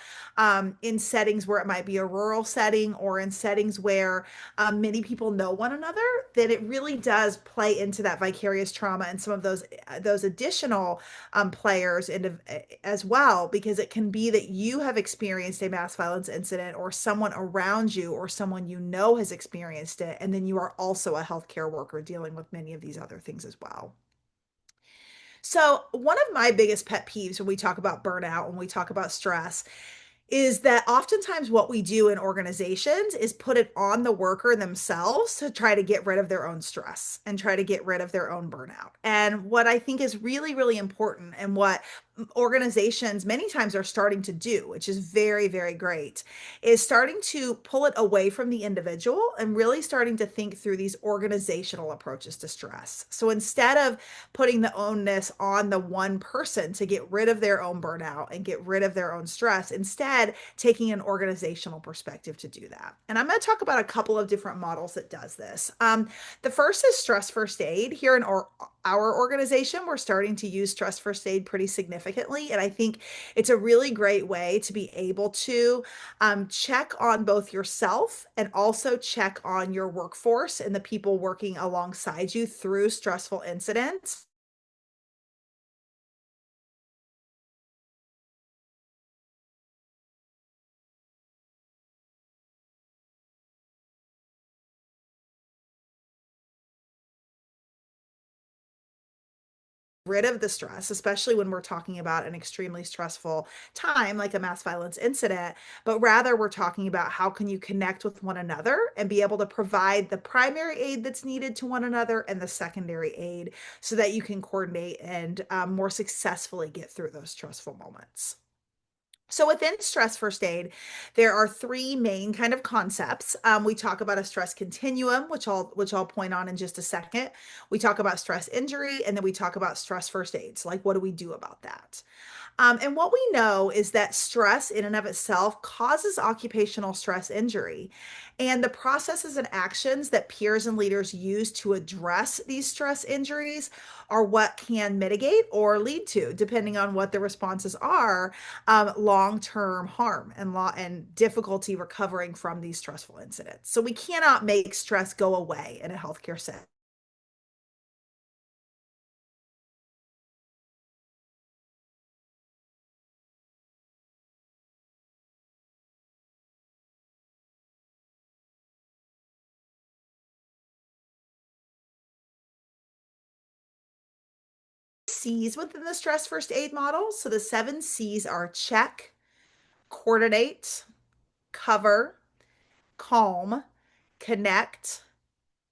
in settings where it might be a rural setting or in settings where many people know one another, that it really does play into that vicarious trauma and some of those additional players as well, because it can be that you have experienced a mass violence incident or someone around you or someone you know has experienced it, and then you are also a healthcare worker dealing with many of these other things as well. So, one of my biggest pet peeves when we talk about burnout, when we talk about stress, is that oftentimes what we do in organizations is put it on the worker themselves to try to get rid of their own stress and try to get rid of their own burnout. And what I think is really, really important and what organizations many times are starting to do, which is very, very great, is starting to pull it away from the individual and really starting to think through these organizational approaches to stress. So instead of putting the onus on the one person to get rid of their own burnout and get rid of their own stress, instead taking an organizational perspective to do that. And I'm going to talk about a couple of different models that does this. The first is stress first aid. Here in our organization, we're starting to use stress first aid pretty significantly. And I think it's a really great way to be able to check on both yourself and also check on your workforce and the people working alongside you through stressful incidents. Rid of the stress, especially when we're talking about an extremely stressful time like a mass violence incident, but rather we're talking about how can you connect with one another and be able to provide the primary aid that's needed to one another and the secondary aid so that you can coordinate and more successfully get through those stressful moments. So within stress first aid, there are three main kind of concepts. We talk about a stress continuum, which I'll point on in just a second. We talk about stress injury, and then we talk about stress first aid. So like, what do we do about that? And what we know is that stress in and of itself causes occupational stress injury. And the processes and actions that peers and leaders use to address these stress injuries are what can mitigate or lead to, depending on what the responses are, long-term harm and difficulty recovering from these stressful incidents. So we cannot make stress go away in a healthcare setting. C's within the stress first aid model. So the 7 C's are check, coordinate, cover, calm, connect,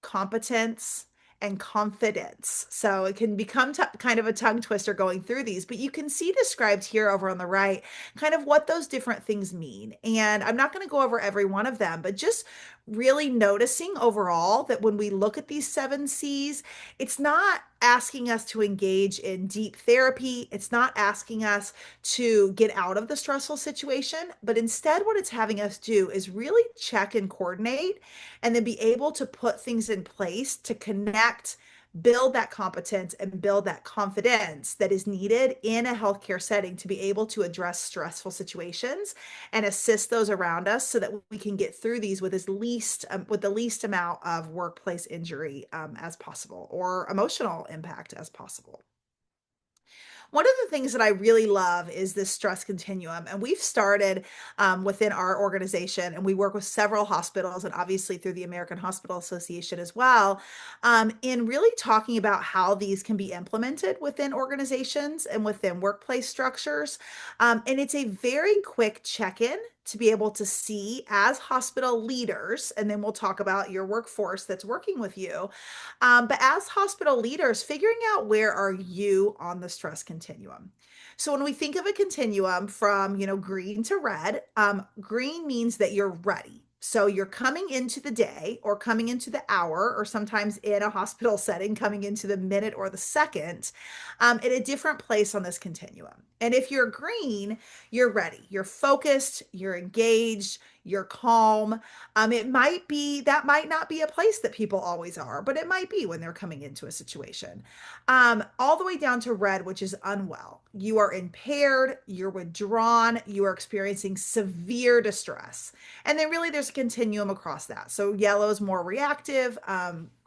competence, and confidence. So it can become kind of a tongue twister going through these, but you can see described here over on the right kind of what those different things mean. And I'm not going to go over every one of them, but just really noticing overall that when we look at these 7 C's, it's not asking us to engage in deep therapy. It's not asking us to get out of the stressful situation, but instead what it's having us do is really check and coordinate and then be able to put things in place to connect build that competence and build that confidence that is needed in a healthcare setting to be able to address stressful situations and assist those around us so that we can get through these with with the least amount of workplace injury as possible, or emotional impact as possible. One of the things that I really love is this stress continuum. And we've started within our organization, and we work with several hospitals and obviously through the American Hospital Association as well, in really talking about how these can be implemented within organizations and within workplace structures. And it's a very quick check in to be able to see as hospital leaders, and then we'll talk about your workforce that's working with you. But as hospital leaders, figuring out where are you on the stress continuum. So when we think of a continuum from, green to red, green means that you're ready. So you're coming into the day or coming into the hour, or sometimes in a hospital setting, coming into the minute or the second, at a different place on this continuum. And if you're green, you're ready, you're focused, you're engaged, you're calm. That might not be a place that people always are, but it might be when they're coming into a situation. All the way down to red, which is unwell. You are impaired, you're withdrawn, you are experiencing severe distress. And then really there's a continuum across that. So yellow is more reactive,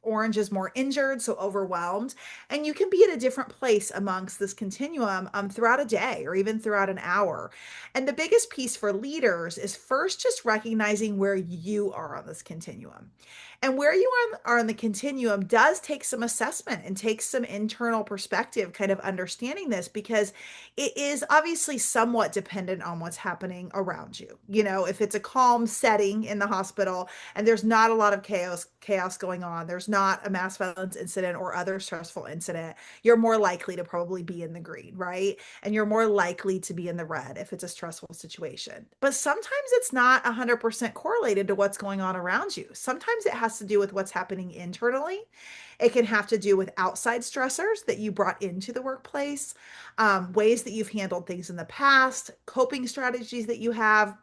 orange is more injured, so overwhelmed. And you can be at a different place amongst this continuum throughout a day or even throughout an hour. And the biggest piece for leaders is first just recognizing where you are on this continuum. And where you are on the continuum does take some assessment and takes some internal perspective, kind of understanding this, because it is obviously somewhat dependent on what's happening around you. If it's a calm setting in the hospital and there's not a lot of chaos going on, there's not a mass violence incident or other stressful incident, you're more likely to probably be in the green, right? And you're more likely to be in the red if it's a stressful situation. But sometimes it's not 100% correlated to what's going on around you. Sometimes it has to do with what's happening internally. It can have to do with outside stressors that you brought into the workplace, ways that you've handled things in the past, coping strategies that you have.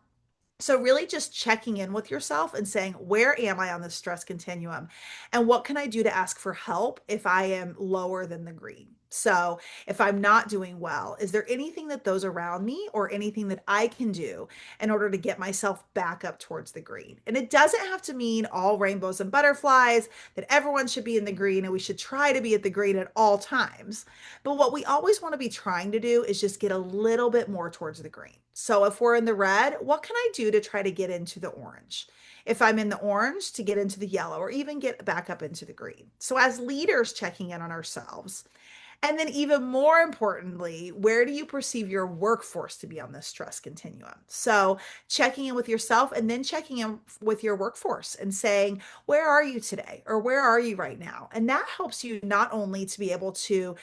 So really just checking in with yourself and saying, where am I on the stress continuum? And what can I do to ask for help if I am lower than the green? So if I'm not doing well, is there anything that those around me or anything that I can do in order to get myself back up towards the green? And it doesn't have to mean all rainbows and butterflies, that everyone should be in the green and we should try to be at the green at all times. But what we always want to be trying to do is just get a little bit more towards the green. So if we're in the red, what can I do to try to get into the orange? If I'm in the orange, to get into the yellow or even get back up into the green. So as leaders, checking in on ourselves. And then even more importantly, where do you perceive your workforce to be on this stress continuum? So checking in with yourself and then checking in with your workforce and saying, where are you today? Or where are you right now? And that helps you not only to be able to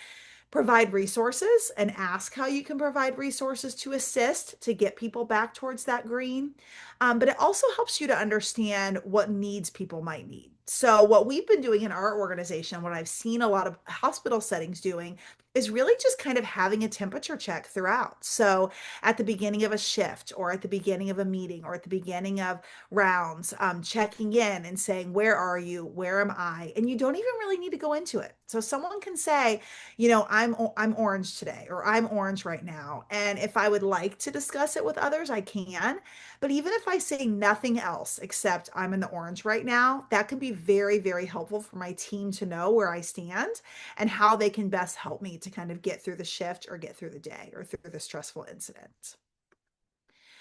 provide resources and ask how you can provide resources to assist to get people back towards that green. But it also helps you to understand what needs people might need. So what we've been doing in our organization, what I've seen a lot of hospital settings doing, is really just kind of having a temperature check throughout. So at the beginning of a shift or at the beginning of a meeting or at the beginning of rounds, checking in and saying, where are you? Where am I? And you don't even really need to go into it. So someone can say, I'm orange today, or I'm orange right now. And if I would like to discuss it with others, I can. But even if I say nothing else except I'm in the orange right now, that can be very, very helpful for my team to know where I stand and how they can best help me to kind of get through the shift or get through the day or through the stressful incident.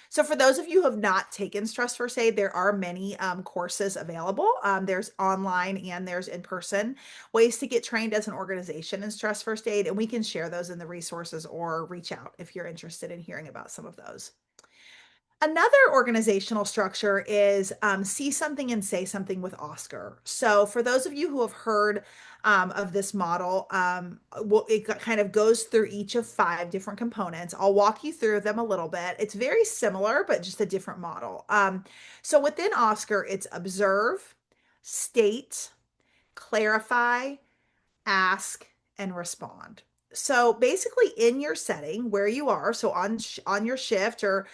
So for those of you who have not taken Stress First Aid, there are many courses available. There's online and there's in person ways to get trained as an organization in Stress First Aid, and we can share those in the resources or reach out if you're interested in hearing about some of those. Another organizational structure is see something and say something with Oscar. So for those of you who have heard of this model, it kind of goes through each of 5 different components. I'll walk you through them a little bit. It's very similar, but just a different model. So within Oscar, it's observe, state, clarify, ask, and respond. So basically in your setting where you are, so on your shift or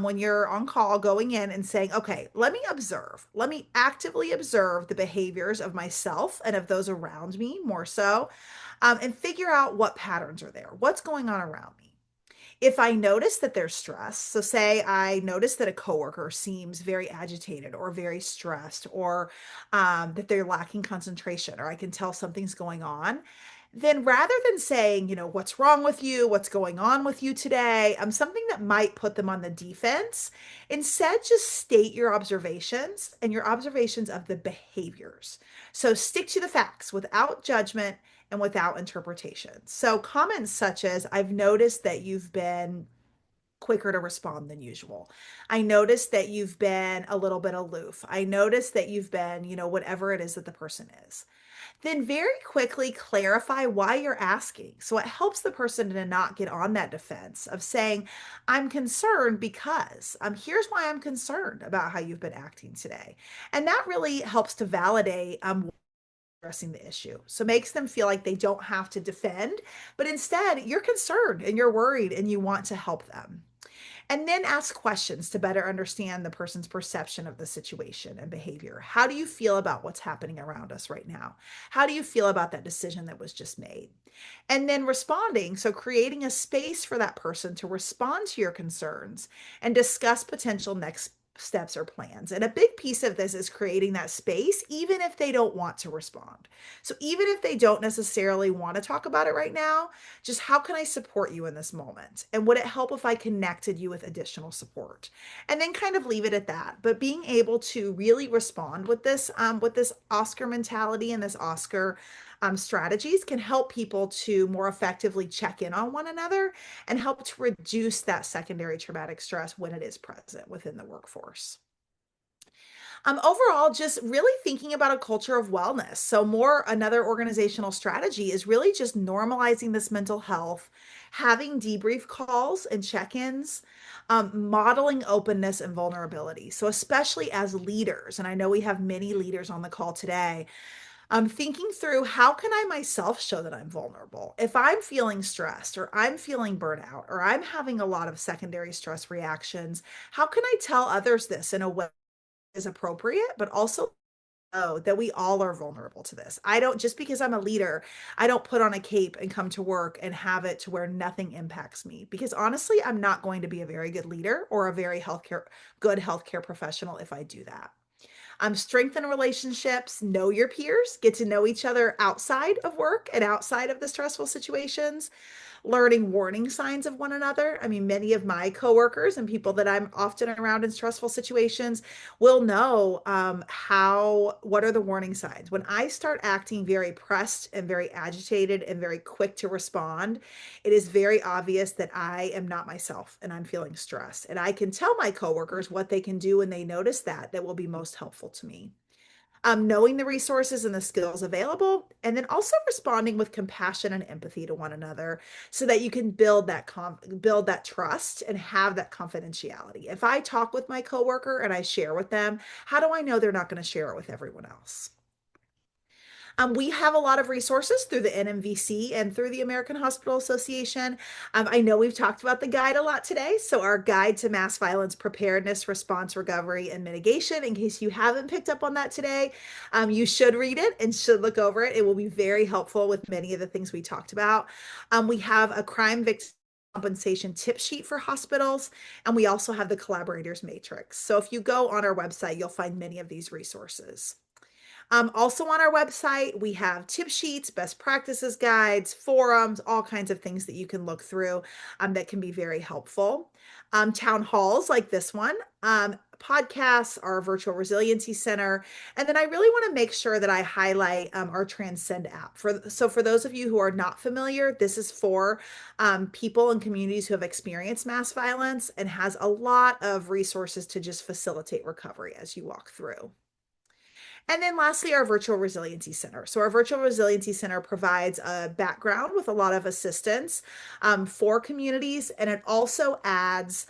when you're on call, going in and saying, okay, let me observe, let me actively observe the behaviors of myself and of those around me more so, and figure out what patterns are there, what's going on around me. If I notice that there's stress, so say I notice that a coworker seems very agitated or very stressed, or that they're lacking concentration, or I can tell something's going on, then rather than saying, what's wrong with you, what's going on with you today, something that might put them on the defense, instead just state your observations and your observations of the behaviors. So stick to the facts without judgment and without interpretation. So comments such as, I've noticed that you've been quicker to respond than usual. I noticed that you've been a little bit aloof. I noticed that you've been, whatever it is that the person is. Then very quickly clarify why you're asking. So it helps the person to not get on that defense of saying, I'm concerned because here's why I'm concerned about how you've been acting today. And that really helps to validate addressing the issue. So makes them feel like they don't have to defend, but instead you're concerned and you're worried and you want to help them. And then ask questions to better understand the person's perception of the situation and behavior. How do you feel about what's happening around us right now? How do you feel about that decision that was just made? And then responding, so creating a space for that person to respond to your concerns and discuss potential next steps or plans. And a big piece of this is creating that space, even if they don't want to respond. So even if they don't necessarily want to talk about it right now, just how can I support you in this moment? And would it help if I connected you with additional support? And then kind of leave it at that. But being able to really respond with this Oscar mentality and this Oscar strategies can help people to more effectively check in on one another and help to reduce that secondary traumatic stress when it is present within the workforce. Overall, just really thinking about a culture of wellness. So, another organizational strategy is really just normalizing this mental health, having debrief calls and check ins, modeling openness and vulnerability. So, especially as leaders, and I know we have many leaders on the call today, thinking through how can I myself show that I'm vulnerable? If I'm feeling stressed or I'm feeling burnout or I'm having a lot of secondary stress reactions, how can I tell others this in a way that is appropriate, but also know that we all are vulnerable to this? I don't, just because I'm a leader, I don't put on a cape and come to work and have it to where nothing impacts me. Because honestly, I'm not going to be a very good leader or a very good healthcare professional if I do that. Strengthen relationships, know your peers, get to know each other outside of work and outside of the stressful situations, learning warning signs of one another. I mean, many of my coworkers and people that I'm often around in stressful situations will know what are the warning signs. When I start acting very pressed and very agitated and very quick to respond, it is very obvious that I am not myself and I'm feeling stressed. And I can tell my coworkers what they can do when they notice that will be most helpful to me. Knowing the resources and the skills available, and then also responding with compassion and empathy to one another so that you can build that trust and have that confidentiality. If I talk with my coworker and I share with them, how do I know they're not going to share it with everyone else? We have a lot of resources through the NMVC and through the American Hospital Association. I know we've talked about the guide a lot today. So our guide to mass violence preparedness, response, recovery, and mitigation, in case you haven't picked up on that today, you should read it and should look over it. It will be very helpful with many of the things we talked about. We have a crime victim compensation tip sheet for hospitals, and we also have the collaborators matrix. So if you go on our website, you'll find many of these resources. Also on our website, we have tip sheets, best practices guides, forums, all kinds of things that you can look through that can be very helpful. Town halls like this one, podcasts, our virtual resiliency center. And then I really want to make sure that I highlight our Transcend app. So for those of you who are not familiar, this is for people and communities who have experienced mass violence and has a lot of resources to just facilitate recovery as you walk through. And then lastly, our Virtual Resiliency Center. So our Virtual Resiliency Center provides a background with a lot of assistance for communities, and it also adds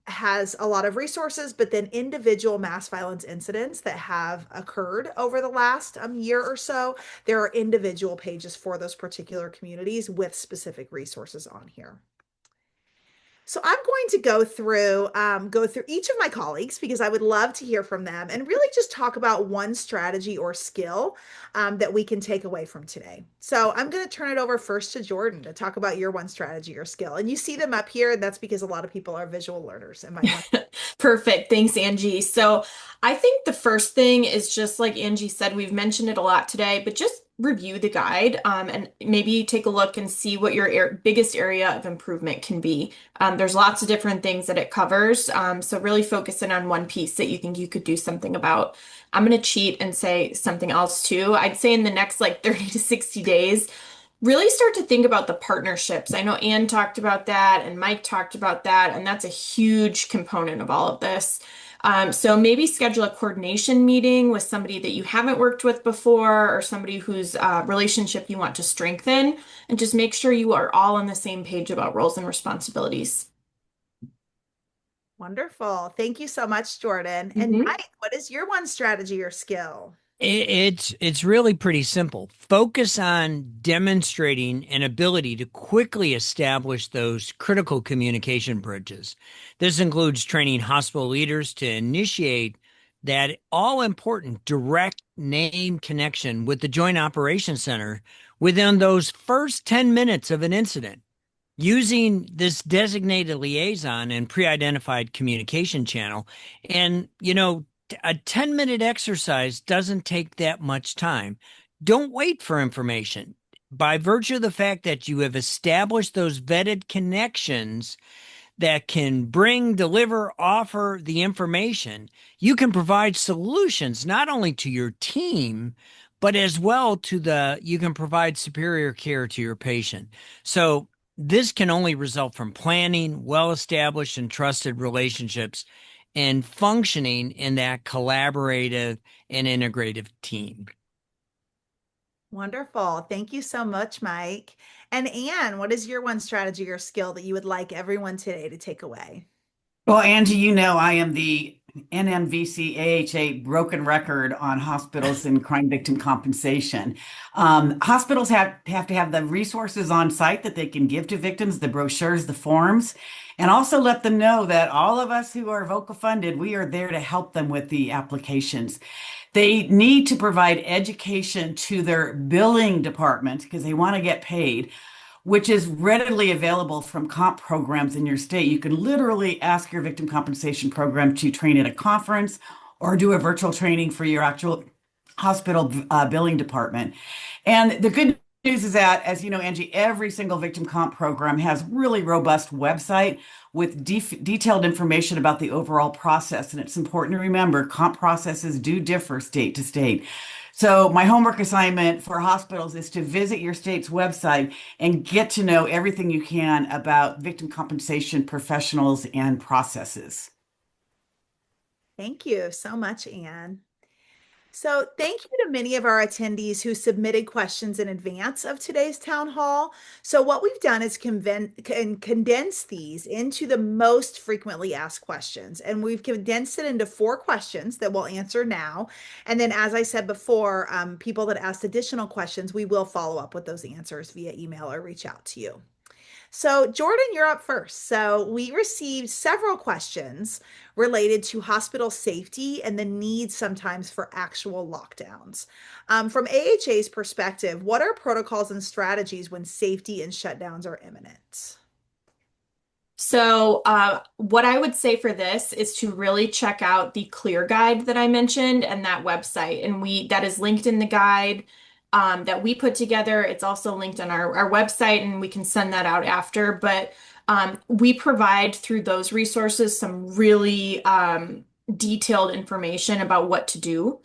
has a lot of resources, but then individual mass violence incidents that have occurred over the last year or so, there are individual pages for those particular communities with specific resources on here. So I'm going to go through each of my colleagues because I would love to hear from them and really just talk about one strategy or skill that we can take away from today. So I'm going to turn it over first to Jordan to talk about your one strategy or skill. And you see them up here, and that's because a lot of people are visual learners and might want. Perfect. Thanks, Angie. So I think the first thing is just like Angie said, we've mentioned it a lot today, but just review the guide and maybe take a look and see what your biggest area of improvement can be. There's lots of different things that it covers. So really focus in on one piece that you think you could do something about. I'm going to cheat and say something else too. I'd say in the next like 30 to 60 days, really start to think about the partnerships. I know Anne talked about that and Mike talked about that, and that's a huge component of all of this. So maybe schedule a coordination meeting with somebody that you haven't worked with before or somebody whose relationship you want to strengthen, and just make sure you are all on the same page about roles and responsibilities. Wonderful. Thank you so much, Jordan. And Mhm. Mike, what is your one strategy or skill? It's really pretty simple. Focus on demonstrating an ability to quickly establish those critical communication bridges. This includes training hospital leaders to initiate that all important direct name connection with the Joint Operations Center within those first 10 minutes of an incident. Using this designated liaison and pre-identified communication channel. And, a 10-minute exercise doesn't take that much time. Don't wait for information. By virtue of the fact that you have established those vetted connections that can bring, deliver, offer the information, you can provide solutions not only to your team, but as well you can provide superior care to your patient. So this can only result from planning, well-established and trusted relationships and functioning in that collaborative and integrative team. Wonderful. Thank you so much, Mike. And Anne, what is your one strategy or skill that you would like everyone today to take away? Well, Angie, you know I am the NMVC AHA broken record on hospitals and crime victim compensation. Hospitals have to have the resources on site that they can give to victims, the brochures, the forms, and also let them know that all of us who are VOCA funded, we are there to help them with the applications. They need to provide education to their billing department because they want to get paid, which is readily available from comp programs in your state. You can literally ask your victim compensation program to train at a conference or do a virtual training for your actual hospital billing department. And the good news is that, as you know, Angie, every single victim comp program has really robust website with detailed information about the overall process. And it's important to remember comp processes do differ state to state. So my homework assignment for hospitals is to visit your state's website and get to know everything you can about victim compensation professionals and processes. Thank you so much, Anne. So, thank you to many of our attendees who submitted questions in advance of today's town hall. So, what we've done is condense these into the most frequently asked questions. And we've condensed it into 4 questions that we'll answer now. And then, as I said before, people that asked additional questions, we will follow up with those answers via email or reach out to you. So, Jordan, you're up first. So, we received several questions related to hospital safety and the need sometimes for actual lockdowns. From AHA's perspective, what are protocols and strategies when safety and shutdowns are imminent? So, what I would say for this is to really check out the Clear guide that I mentioned and that website. And that is linked in the guide that we put together. It's also linked on our website, and we can send that out after. But we provide through those resources some really detailed information about what to do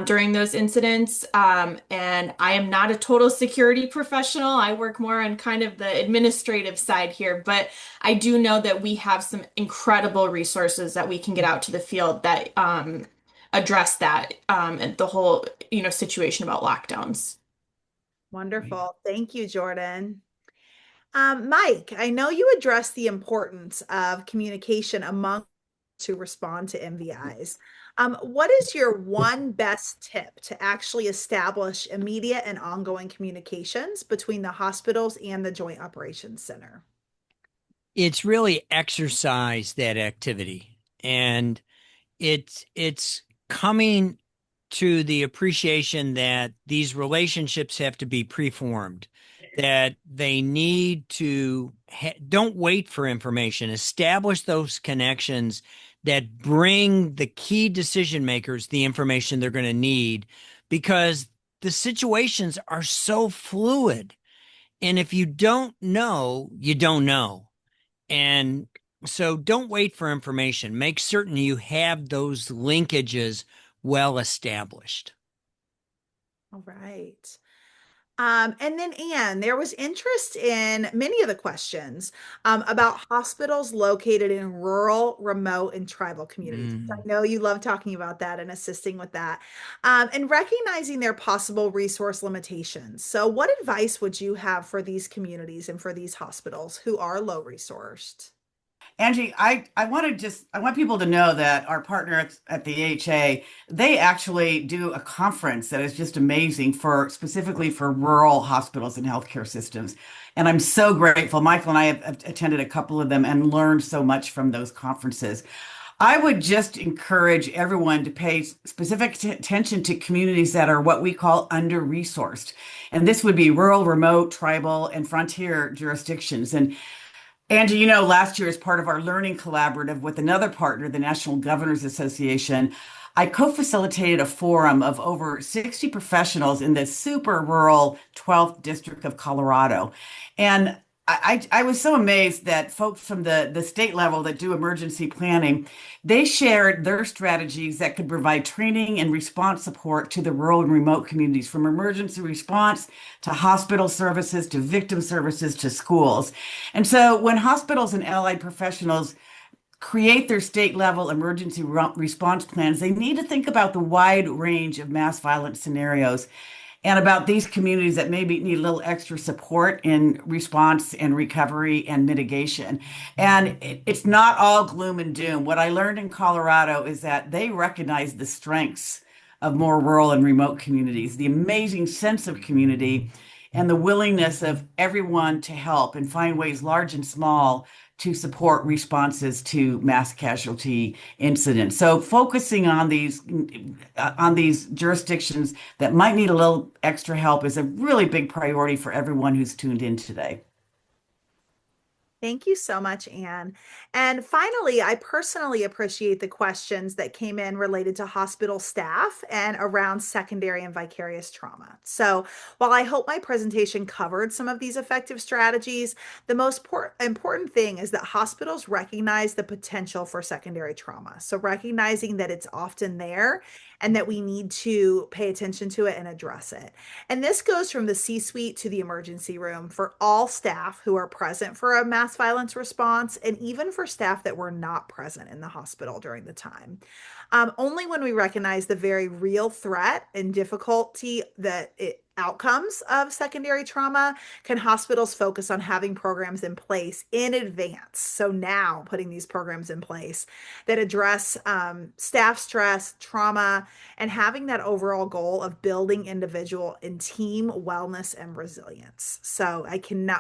during those incidents. And I am not a total security professional. I work more on kind of the administrative side here, but I do know that we have some incredible resources that we can get out to the field that address that and the whole, situation about lockdowns. Wonderful. Thank you, Jordan. Mike, I know you addressed the importance of communication among to respond to MVIs. What is your one best tip to actually establish immediate and ongoing communications between the hospitals and the Joint Operations Center? It's really exercise that activity. And it's coming to the appreciation that these relationships have to be preformed, that they need to don't wait for information, establish those connections that bring the key decision makers the information they're going to need, because the situations are so fluid. And if you don't know, you don't know. And so don't wait for information. Make certain you have those linkages well established. All right. And then, Anne, there was interest in many of the questions about hospitals located in rural, remote, and tribal communities. I Mm. know you love talking about that and assisting with that, and recognizing their possible resource limitations. So, what advice would you have for these communities and for these hospitals who are low resourced? Angie, I want people to know that our partner at the AHA, they actually do a conference that is just amazing for specifically for rural hospitals and healthcare systems. And I'm so grateful. Michael and I have attended a couple of them and learned so much from those conferences. I would just encourage everyone to pay specific attention to communities that are what we call under-resourced. And this would be rural, remote, tribal, and frontier jurisdictions. And Angie, last year as part of our learning collaborative with another partner, the National Governors Association, I co-facilitated a forum of over 60 professionals in the super rural 12th District of Colorado. And I was so amazed that folks from the state level that do emergency planning, they shared their strategies that could provide training and response support to the rural and remote communities, from emergency response to hospital services to victim services to schools. And so when hospitals and allied professionals create their state level emergency response plans, they need to think about the wide range of mass violence scenarios and about these communities that maybe need a little extra support in response and recovery and mitigation. And it's not all gloom and doom. What I learned in Colorado is that they recognize the strengths of more rural and remote communities, the amazing sense of community, and the willingness of everyone to help and find ways, large and small, to support responses to mass casualty incidents. So focusing on these jurisdictions that might need a little extra help is a really big priority for everyone who's tuned in today. Thank you so much, Anne. And finally, I personally appreciate the questions that came in related to hospital staff and around secondary and vicarious trauma. So, while I hope my presentation covered some of these effective strategies, the most important thing is that hospitals recognize the potential for secondary trauma. So, recognizing that it's often there and that we need to pay attention to it and address it. And this goes from the C-suite to the emergency room for all staff who are present for a mass violence response, and even for staff that were not present in the hospital during the time. Only when we recognize the very real threat and difficulty that it outcomes of secondary trauma can hospitals focus on having programs in place in advance. So now putting these programs in place that address staff stress, trauma, and having that overall goal of building individual and team wellness and resilience. So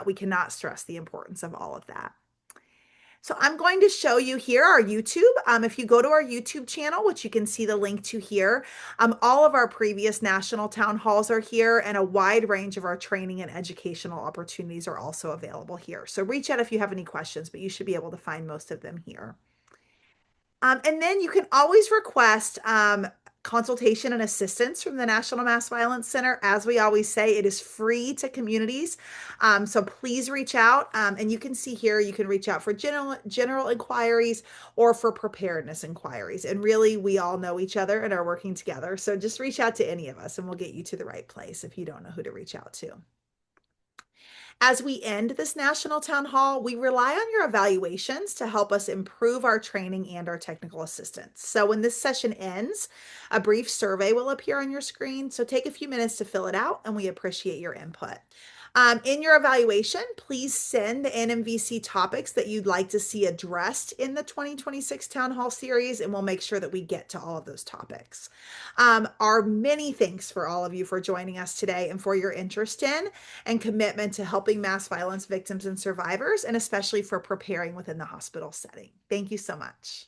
we cannot stress the importance of all of that. So I'm going to show you here our YouTube. If you go to our YouTube channel, which you can see the link to here, all of our previous national town halls are here, and a wide range of our training and educational opportunities are also available here. So reach out if you have any questions, but you should be able to find most of them here. And then you can always request consultation and assistance from the National Mass Violence Center. As we always say, it is free to communities. So please reach out. And you can see here, you can reach out for general inquiries or for preparedness inquiries. And really, we all know each other and are working together. So just reach out to any of us and we'll get you to the right place if you don't know who to reach out to. As we end this National Town Hall, we rely on your evaluations to help us improve our training and our technical assistance. So when this session ends, a brief survey will appear on your screen. So take a few minutes to fill it out, and we appreciate your input. In your evaluation, please send the NMVC topics that you'd like to see addressed in the 2026 Town Hall Series, and we'll make sure that we get to all of those topics. Our many thanks for all of you for joining us today and for your interest in and commitment to helping mass violence victims and survivors, and especially for preparing within the hospital setting. Thank you so much.